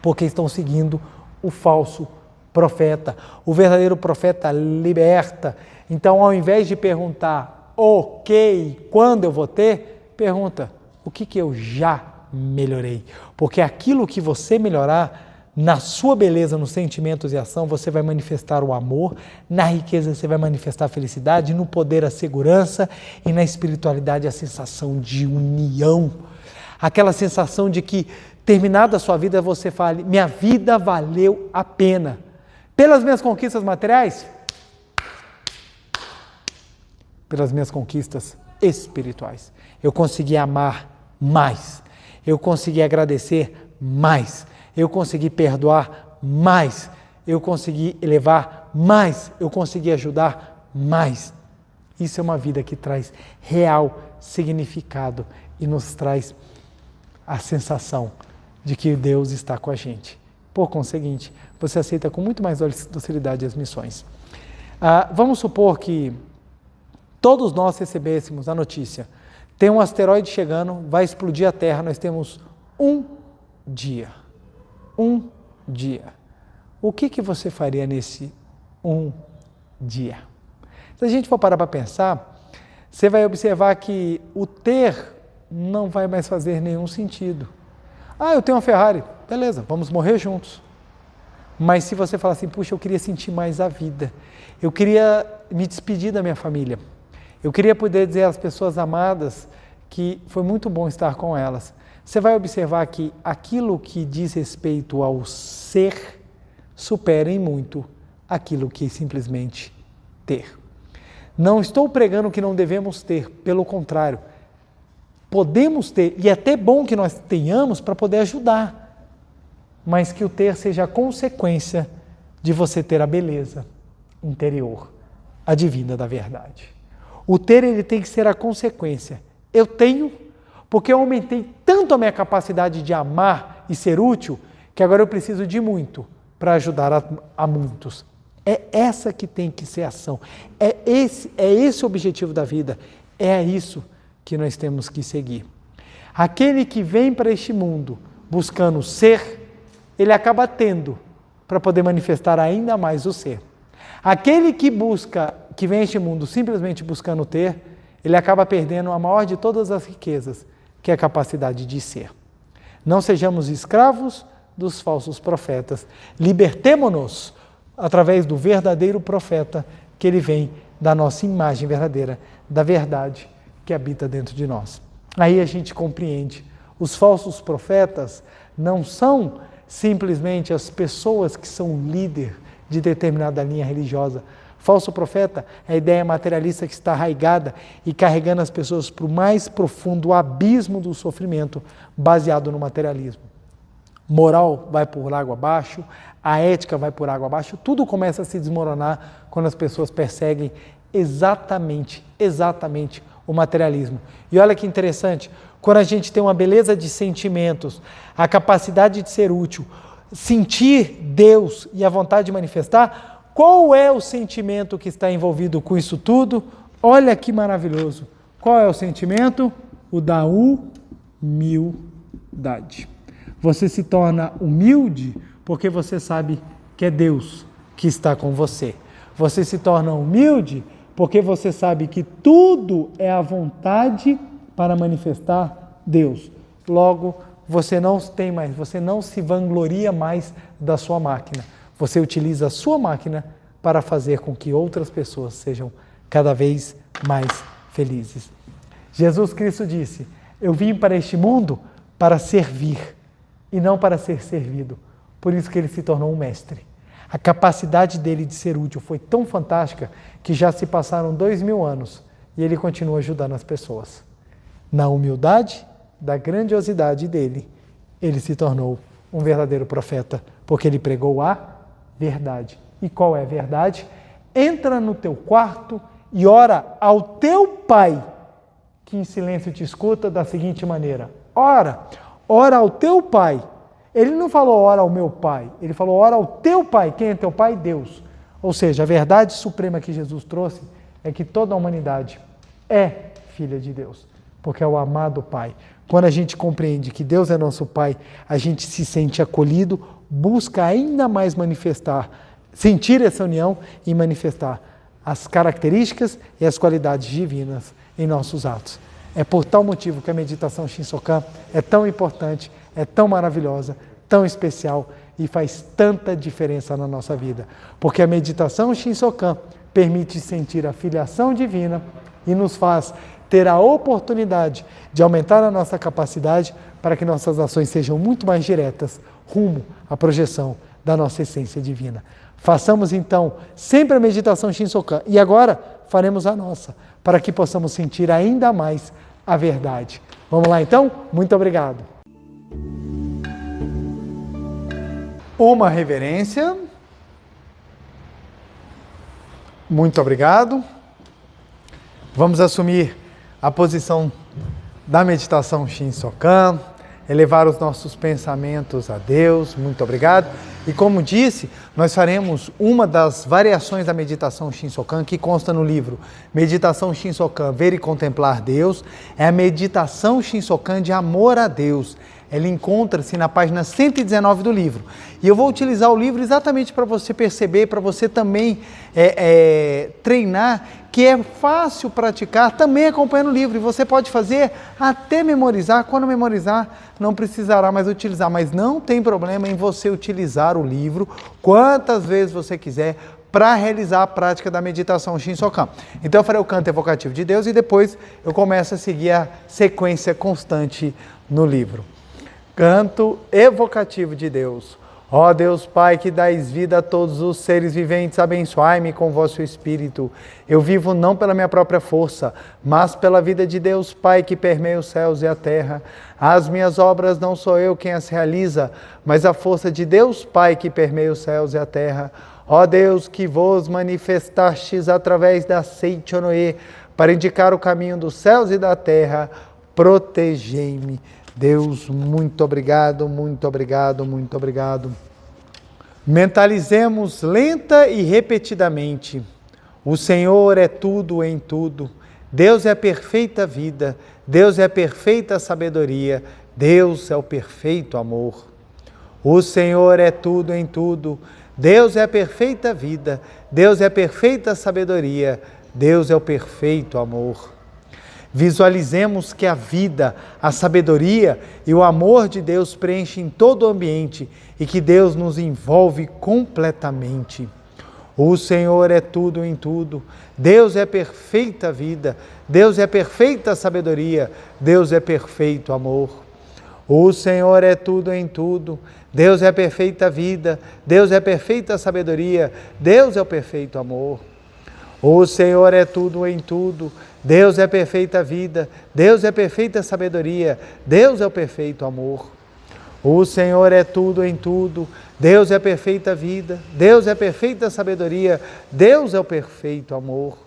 Porque estão seguindo o falso profeta. O verdadeiro profeta liberta. Então, ao invés de perguntar ok, quando eu vou ter, pergunta o que eu já melhorei. Porque aquilo que você melhorar, na sua beleza, nos sentimentos e ação, você vai manifestar o amor, na riqueza você vai manifestar a felicidade, no poder a segurança e na espiritualidade a sensação de união. Aquela sensação de que, terminada a sua vida, você fale, minha vida valeu a pena. Pelas minhas conquistas materiais? Pelas minhas conquistas espirituais. Eu consegui amar mais, eu consegui agradecer mais, eu consegui perdoar mais, eu consegui elevar mais, eu consegui ajudar mais. Isso é uma vida que traz real significado e nos traz a sensação de que Deus está com a gente. Por conseguinte, você aceita com muito mais docilidade as missões. Vamos supor que todos nós recebêssemos a notícia: tem um asteroide chegando, vai explodir a Terra, nós temos um dia. Um dia. O que você faria nesse um dia? Se a gente for parar para pensar, você vai observar que o ter não vai mais fazer nenhum sentido. Eu tenho uma Ferrari, beleza, vamos morrer juntos. Mas se você falar assim, puxa, eu queria sentir mais a vida, eu queria me despedir da minha família, eu queria poder dizer às pessoas amadas que foi muito bom estar com elas. Você vai observar que aquilo que diz respeito ao ser supera em muito aquilo que simplesmente ter. Não estou pregando que não devemos ter, pelo contrário, podemos ter, e é até bom que nós tenhamos para poder ajudar, mas que o ter seja a consequência de você ter a beleza interior, a divina da verdade. O ter, ele tem que ser a consequência. Eu tenho, porque eu aumentei tanto a minha capacidade de amar e ser útil, que agora eu preciso de muito para ajudar a muitos. É essa que tem que ser a ação. É esse o objetivo da vida. É isso que nós temos que seguir. Aquele que vem para este mundo buscando ser, ele acaba tendo para poder manifestar ainda mais o ser. Aquele que vem a este mundo simplesmente buscando ter, ele acaba perdendo a maior de todas as riquezas, que é a capacidade de ser. Não sejamos escravos dos falsos profetas. Libertemo-nos através do verdadeiro profeta, que ele vem da nossa imagem verdadeira, da verdade que habita dentro de nós. Aí a gente compreende. Os falsos profetas não são simplesmente as pessoas que são líder de determinada linha religiosa. Falso profeta é a ideia materialista que está arraigada e carregando as pessoas para o mais profundo abismo do sofrimento, baseado no materialismo. Moral vai por água abaixo, a ética vai por água abaixo, tudo começa a se desmoronar quando as pessoas perseguem exatamente o materialismo. E olha que interessante, quando a gente tem uma beleza de sentimentos, a capacidade de ser útil, sentir Deus e a vontade de manifestar, qual é o sentimento que está envolvido com isso tudo? Olha que maravilhoso. Qual é o sentimento? O da humildade. Você se torna humilde porque você sabe que é Deus que está com você. Você se torna humilde porque você sabe que tudo é a vontade para manifestar Deus. Logo, você não se vangloria mais da sua máquina. Você utiliza a sua máquina para fazer com que outras pessoas sejam cada vez mais felizes. Jesus Cristo disse: eu vim para este mundo para servir e não para ser servido. Por isso que ele se tornou um mestre. A capacidade dele de ser útil foi tão fantástica que já se passaram 2000 anos e ele continua ajudando as pessoas. Na humildade, da grandiosidade dele, ele se tornou um verdadeiro profeta, porque ele pregou a verdade. E qual é a verdade? Entra no teu quarto e ora ao teu Pai, que em silêncio te escuta da seguinte maneira: ora ao teu Pai. Ele não falou ora ao meu Pai, ele falou ora ao teu Pai. Quem é teu Pai? Deus. Ou seja, a verdade suprema que Jesus trouxe é que toda a humanidade é filha de Deus, porque é o amado Pai. Quando a gente compreende que Deus é nosso Pai, a gente se sente acolhido, busca ainda mais sentir essa união e manifestar as características e as qualidades divinas em nossos atos. É por tal motivo que a meditação Shinsokan é tão importante, é tão maravilhosa, tão especial e faz tanta diferença na nossa vida. Porque a meditação Shinsokan permite sentir a filiação divina e nos faz ter a oportunidade de aumentar a nossa capacidade para que nossas ações sejam muito mais diretas rumo à projeção da nossa essência divina. Façamos então sempre a meditação Shinsokan e agora faremos a nossa, para que possamos sentir ainda mais a verdade. Vamos lá então? Muito obrigado. Uma reverência. Muito obrigado. Vamos assumir a posição da meditação Shinsokan. elevar os nossos pensamentos a Deus. Muito obrigado. E como disse, nós faremos uma das variações da meditação Shinsokan, que consta no livro Meditação Shinsokan, Ver e Contemplar Deus. É a meditação Shinsokan de amor a Deus. Ela encontra-se na página 119 do livro. E eu vou utilizar o livro exatamente para você perceber, para você também treinar, que é fácil praticar, também acompanhando o livro. E você pode fazer até memorizar. Quando memorizar, não precisará mais utilizar. Mas não tem problema em você utilizar o livro quantas vezes você quiser para realizar a prática da meditação Shinsokan. Então eu farei o canto evocativo de Deus e depois eu começo a seguir a sequência constante no livro. Canto evocativo de Deus. Ó Deus Pai, que dais vida a todos os seres viventes, abençoai-me com vosso Espírito. Eu vivo não pela minha própria força, mas pela vida de Deus Pai, que permeia os céus e a terra. As minhas obras não sou eu quem as realiza, mas a força de Deus Pai, que permeia os céus e a terra. Ó Deus, que vos manifestastes através da Seichonoe, para indicar o caminho dos céus e da terra, protegei-me. Deus, muito obrigado, muito obrigado, muito obrigado. Mentalizemos lenta e repetidamente. O Senhor é tudo em tudo. Deus é a perfeita vida. Deus é a perfeita sabedoria. Deus é o perfeito amor. O Senhor é tudo em tudo. Deus é a perfeita vida. Deus é a perfeita sabedoria. Deus é o perfeito amor. Visualizemos que a vida, a sabedoria e o amor de Deus preenchem todo o ambiente e que Deus nos envolve completamente. O Senhor é tudo em tudo. Deus é perfeita vida. Deus é perfeita sabedoria. Deus é perfeito amor. O Senhor é tudo em tudo. Deus é perfeita vida. Deus é perfeita sabedoria. Deus é o perfeito amor. O Senhor é tudo em tudo. Deus é perfeita vida, Deus é perfeita sabedoria, Deus é o perfeito amor. O Senhor é tudo em tudo, Deus é perfeita vida, Deus é perfeita sabedoria, Deus é o perfeito amor.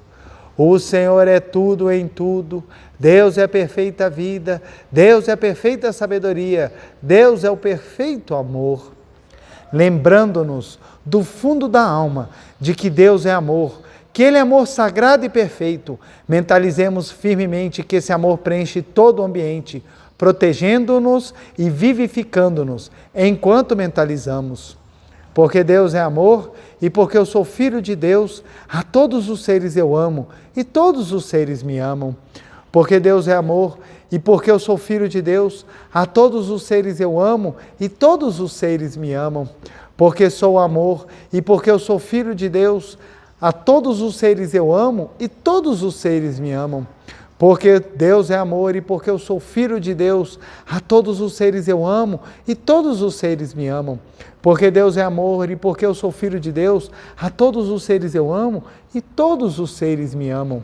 O Senhor é tudo em tudo, Deus é perfeita vida, Deus é perfeita sabedoria, Deus é o perfeito amor. Lembrando-nos do fundo da alma de que Deus é amor, que Ele é amor sagrado e perfeito, mentalizemos firmemente que esse amor preenche todo o ambiente, protegendo-nos e vivificando-nos, enquanto mentalizamos. Porque Deus é amor e porque eu sou filho de Deus, a todos os seres eu amo e todos os seres me amam. Porque Deus é amor e porque eu sou filho de Deus, a todos os seres eu amo e todos os seres me amam. Porque sou amor e porque eu sou filho de Deus, a todos os seres eu amo e todos os seres me amam. Porque Deus é amor e porque eu sou filho de Deus, a todos os seres eu amo e todos os seres me amam. Porque Deus é amor e porque eu sou filho de Deus, a todos os seres eu amo e todos os seres me amam.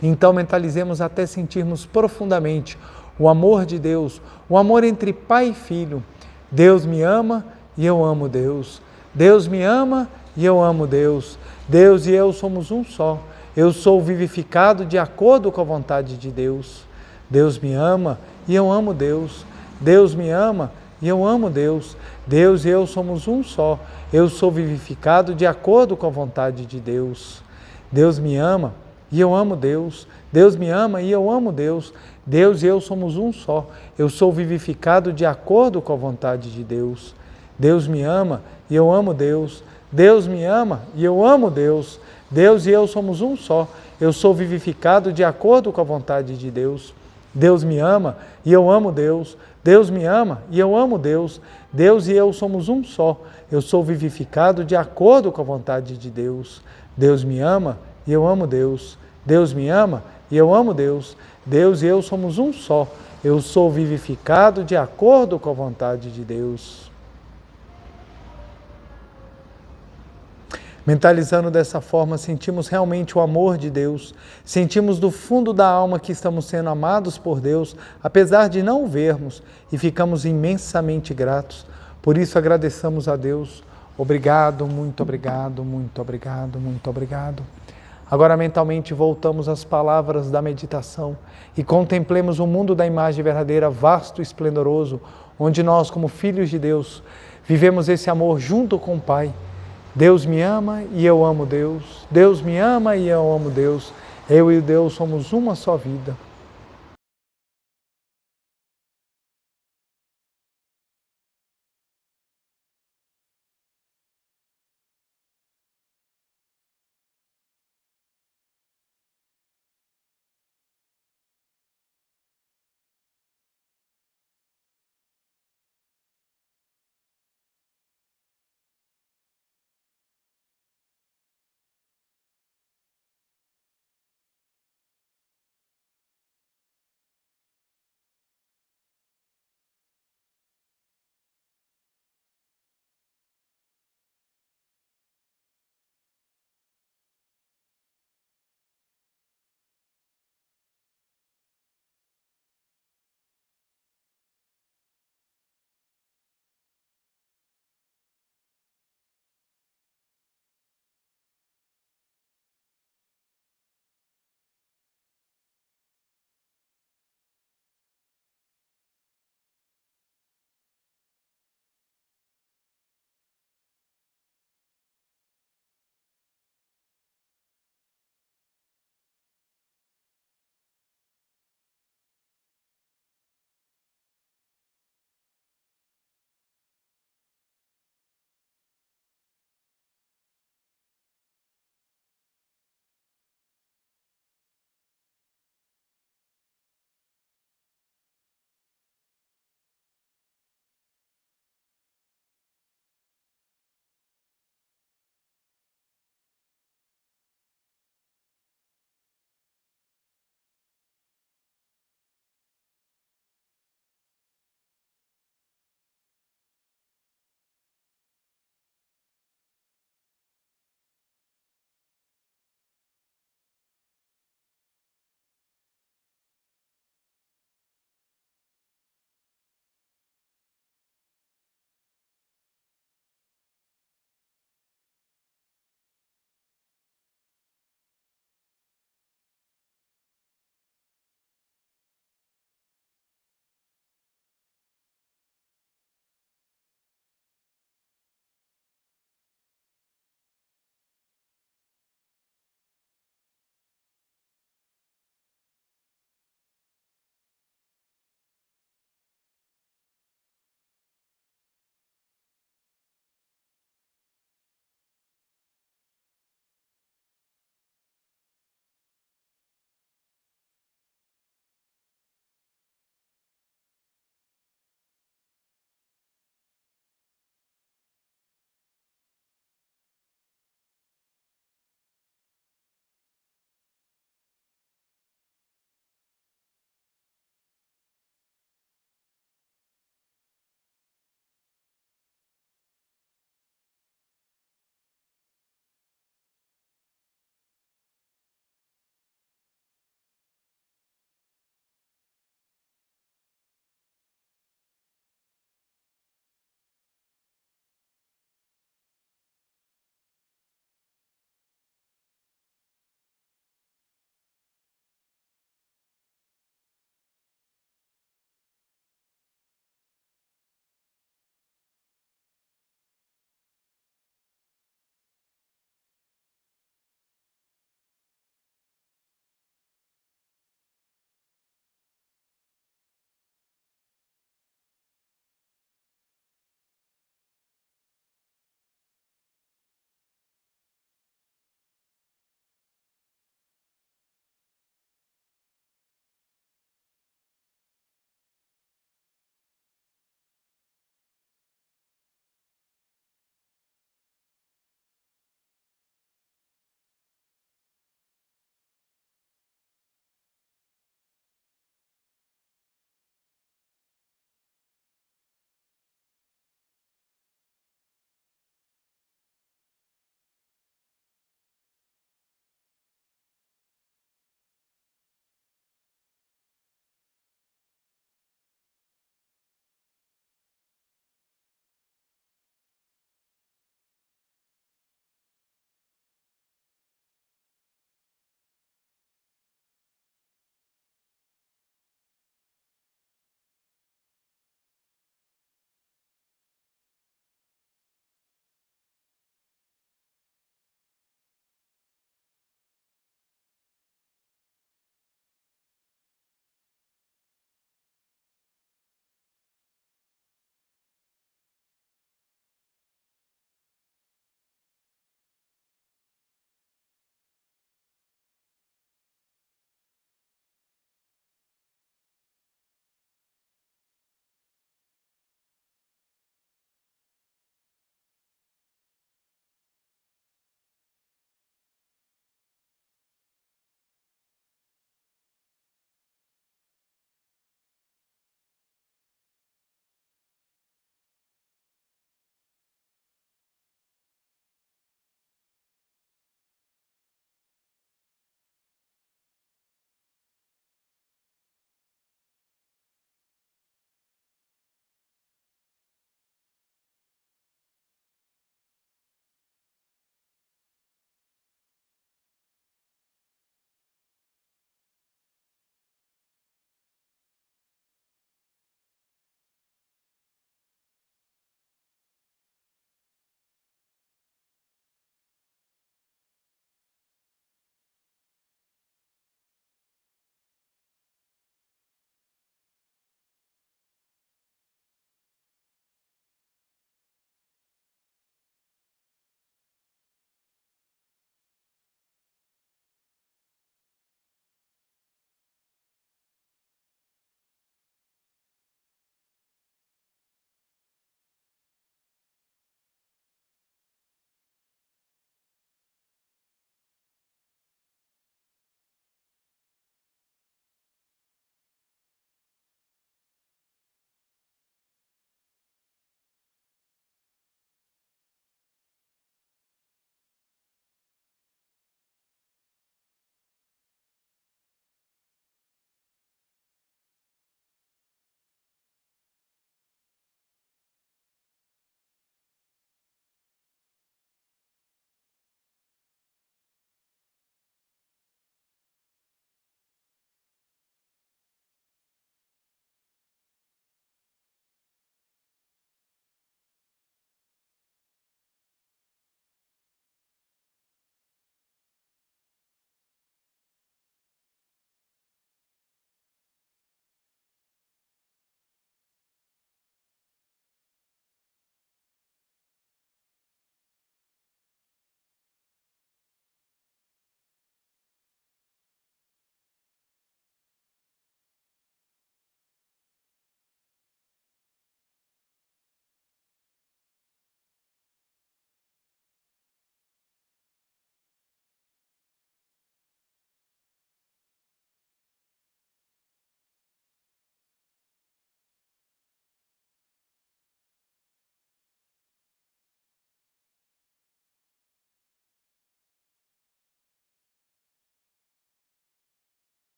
Então mentalizemos até sentirmos profundamente o amor de Deus, o amor entre pai e filho. Deus me ama e eu amo Deus. Deus me ama e eu amo Deus. Deus e eu somos um só. Eu sou vivificado de acordo com a vontade de Deus. Deus me ama e eu amo Deus. Deus me ama e eu amo Deus. Deus e eu somos um só. Eu sou vivificado de acordo com a vontade de Deus. Deus me ama e eu amo Deus. Deus me ama e eu amo Deus. Deus e eu somos um só. Eu sou vivificado de acordo com a vontade de Deus. Deus me ama e eu amo Deus. Deus me ama e eu amo Deus. Deus e eu somos um só. Eu sou vivificado de acordo com a vontade de Deus. Deus me ama e eu amo Deus. Deus me ama e eu amo Deus. Deus e eu somos um só. Eu sou vivificado de acordo com a vontade de Deus. Deus me ama e eu amo Deus. Deus me ama e eu amo Deus. Deus e eu somos um só. Eu sou vivificado de acordo com a vontade de Deus. Mentalizando dessa forma, sentimos realmente o amor de Deus, sentimos do fundo da alma que estamos sendo amados por Deus, apesar de não o vermos, e ficamos imensamente gratos. Por isso agradecemos a Deus. Obrigado, muito obrigado, muito obrigado, muito obrigado. Agora mentalmente voltamos às palavras da meditação e contemplemos o mundo da imagem verdadeira, vasto e esplendoroso, onde nós, como filhos de Deus, vivemos esse amor junto com o Pai. Deus me ama e eu amo Deus. Deus me ama e eu amo Deus. Eu e Deus somos uma só vida.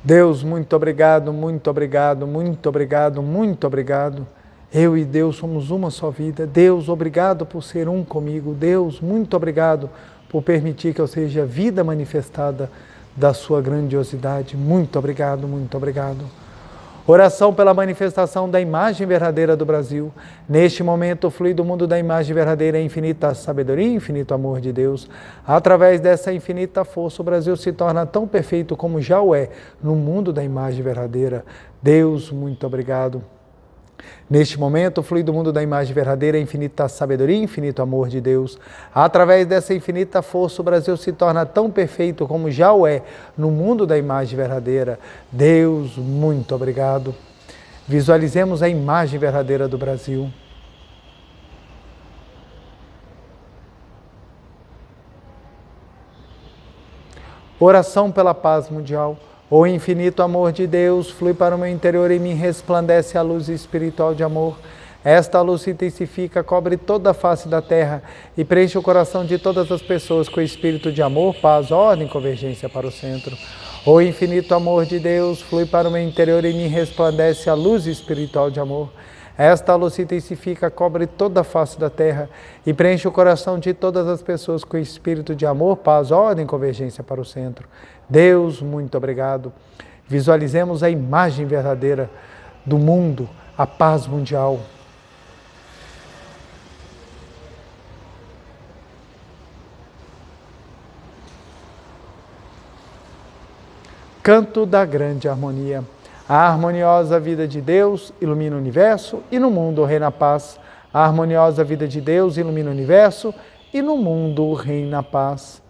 Deus, muito obrigado, muito obrigado, muito obrigado, muito obrigado. Eu e Deus somos uma só vida. Deus, obrigado por ser um comigo. Deus, muito obrigado por permitir que eu seja a vida manifestada da sua grandiosidade. Muito obrigado, muito obrigado. Oração pela manifestação da imagem verdadeira do Brasil. Neste momento, flui do mundo da imagem verdadeira a infinita sabedoria e infinito amor de Deus. Através dessa infinita força, o Brasil se torna tão perfeito como já o é no mundo da imagem verdadeira. Deus, muito obrigado. Neste momento, flui do mundo da imagem verdadeira a infinita sabedoria e infinito amor de Deus. Através dessa infinita força, o Brasil se torna tão perfeito como já o é no mundo da imagem verdadeira. Deus, muito obrigado. Visualizemos a imagem verdadeira do Brasil. Oração pela paz mundial. O infinito amor de Deus flui para o meu interior e me resplandece a luz espiritual de amor. Esta luz se intensifica, cobre toda a face da terra e preenche o coração de todas as pessoas com o espírito de amor, paz, ordem e convergência para o centro. O infinito amor de Deus flui para o meu interior e me resplandece a luz espiritual de amor. Esta luz se intensifica, cobre toda a face da terra e preenche o coração de todas as pessoas com o espírito de amor, paz, ordem e convergência para o centro. Deus, muito obrigado. Visualizemos a imagem verdadeira do mundo, a paz mundial. Canto da grande harmonia. A harmoniosa vida de Deus ilumina o universo e no mundo reina a paz. A harmoniosa vida de Deus ilumina o universo e no mundo reina a paz.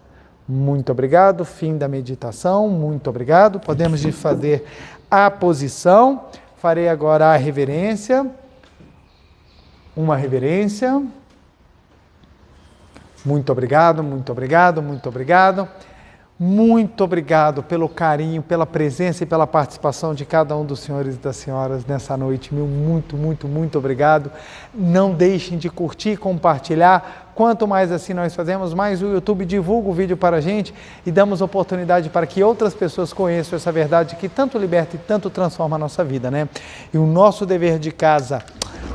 Muito obrigado. Fim da meditação. Muito obrigado. Podemos fazer a posição. Farei agora a reverência. Uma reverência. Muito obrigado, muito obrigado, muito obrigado. Muito obrigado pelo carinho, pela presença e pela participação de cada um dos senhores e das senhoras nessa noite. Meu muito, muito, muito obrigado. Não deixem de curtir, compartilhar. Quanto mais assim nós fazemos, mais o YouTube divulga o vídeo para a gente e damos oportunidade para que outras pessoas conheçam essa verdade que tanto liberta e tanto transforma a nossa vida, né? E o nosso dever de casa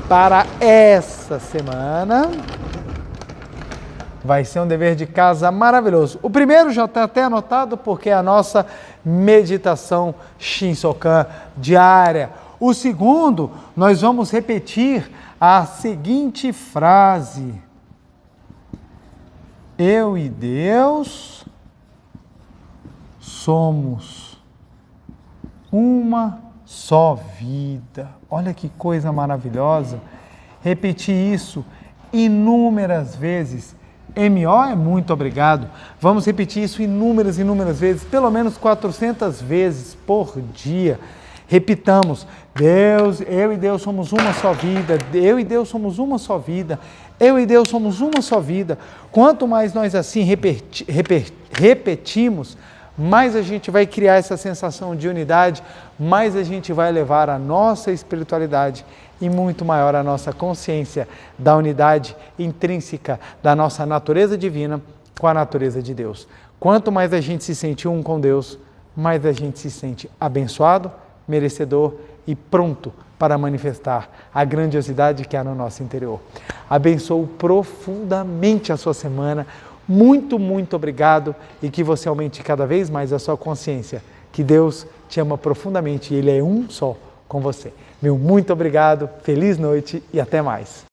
para essa semana vai ser um dever de casa maravilhoso. O primeiro já está até anotado porque é a nossa meditação Shinsokan diária. O segundo, nós vamos repetir a seguinte frase: eu e Deus somos uma só vida. Olha que coisa maravilhosa. Repetir isso inúmeras vezes. M.O. é muito obrigado. Vamos repetir isso inúmeras vezes, pelo menos 400 vezes por dia. Repitamos: Deus, eu e Deus somos uma só vida. Eu e Deus somos uma só vida. Eu e Deus somos uma só vida. Quanto mais nós assim repetimos, mais a gente vai criar essa sensação de unidade, mais a gente vai levar a nossa espiritualidade e muito maior a nossa consciência da unidade intrínseca da nossa natureza divina com a natureza de Deus. Quanto mais a gente se sente um com Deus, mais a gente se sente abençoado, merecedor e pronto para manifestar a grandiosidade que há no nosso interior. Abençoo profundamente a sua semana. Muito, muito obrigado e que você aumente cada vez mais a sua consciência, que Deus te ama profundamente e Ele é um só com você. Meu muito obrigado, feliz noite e até mais.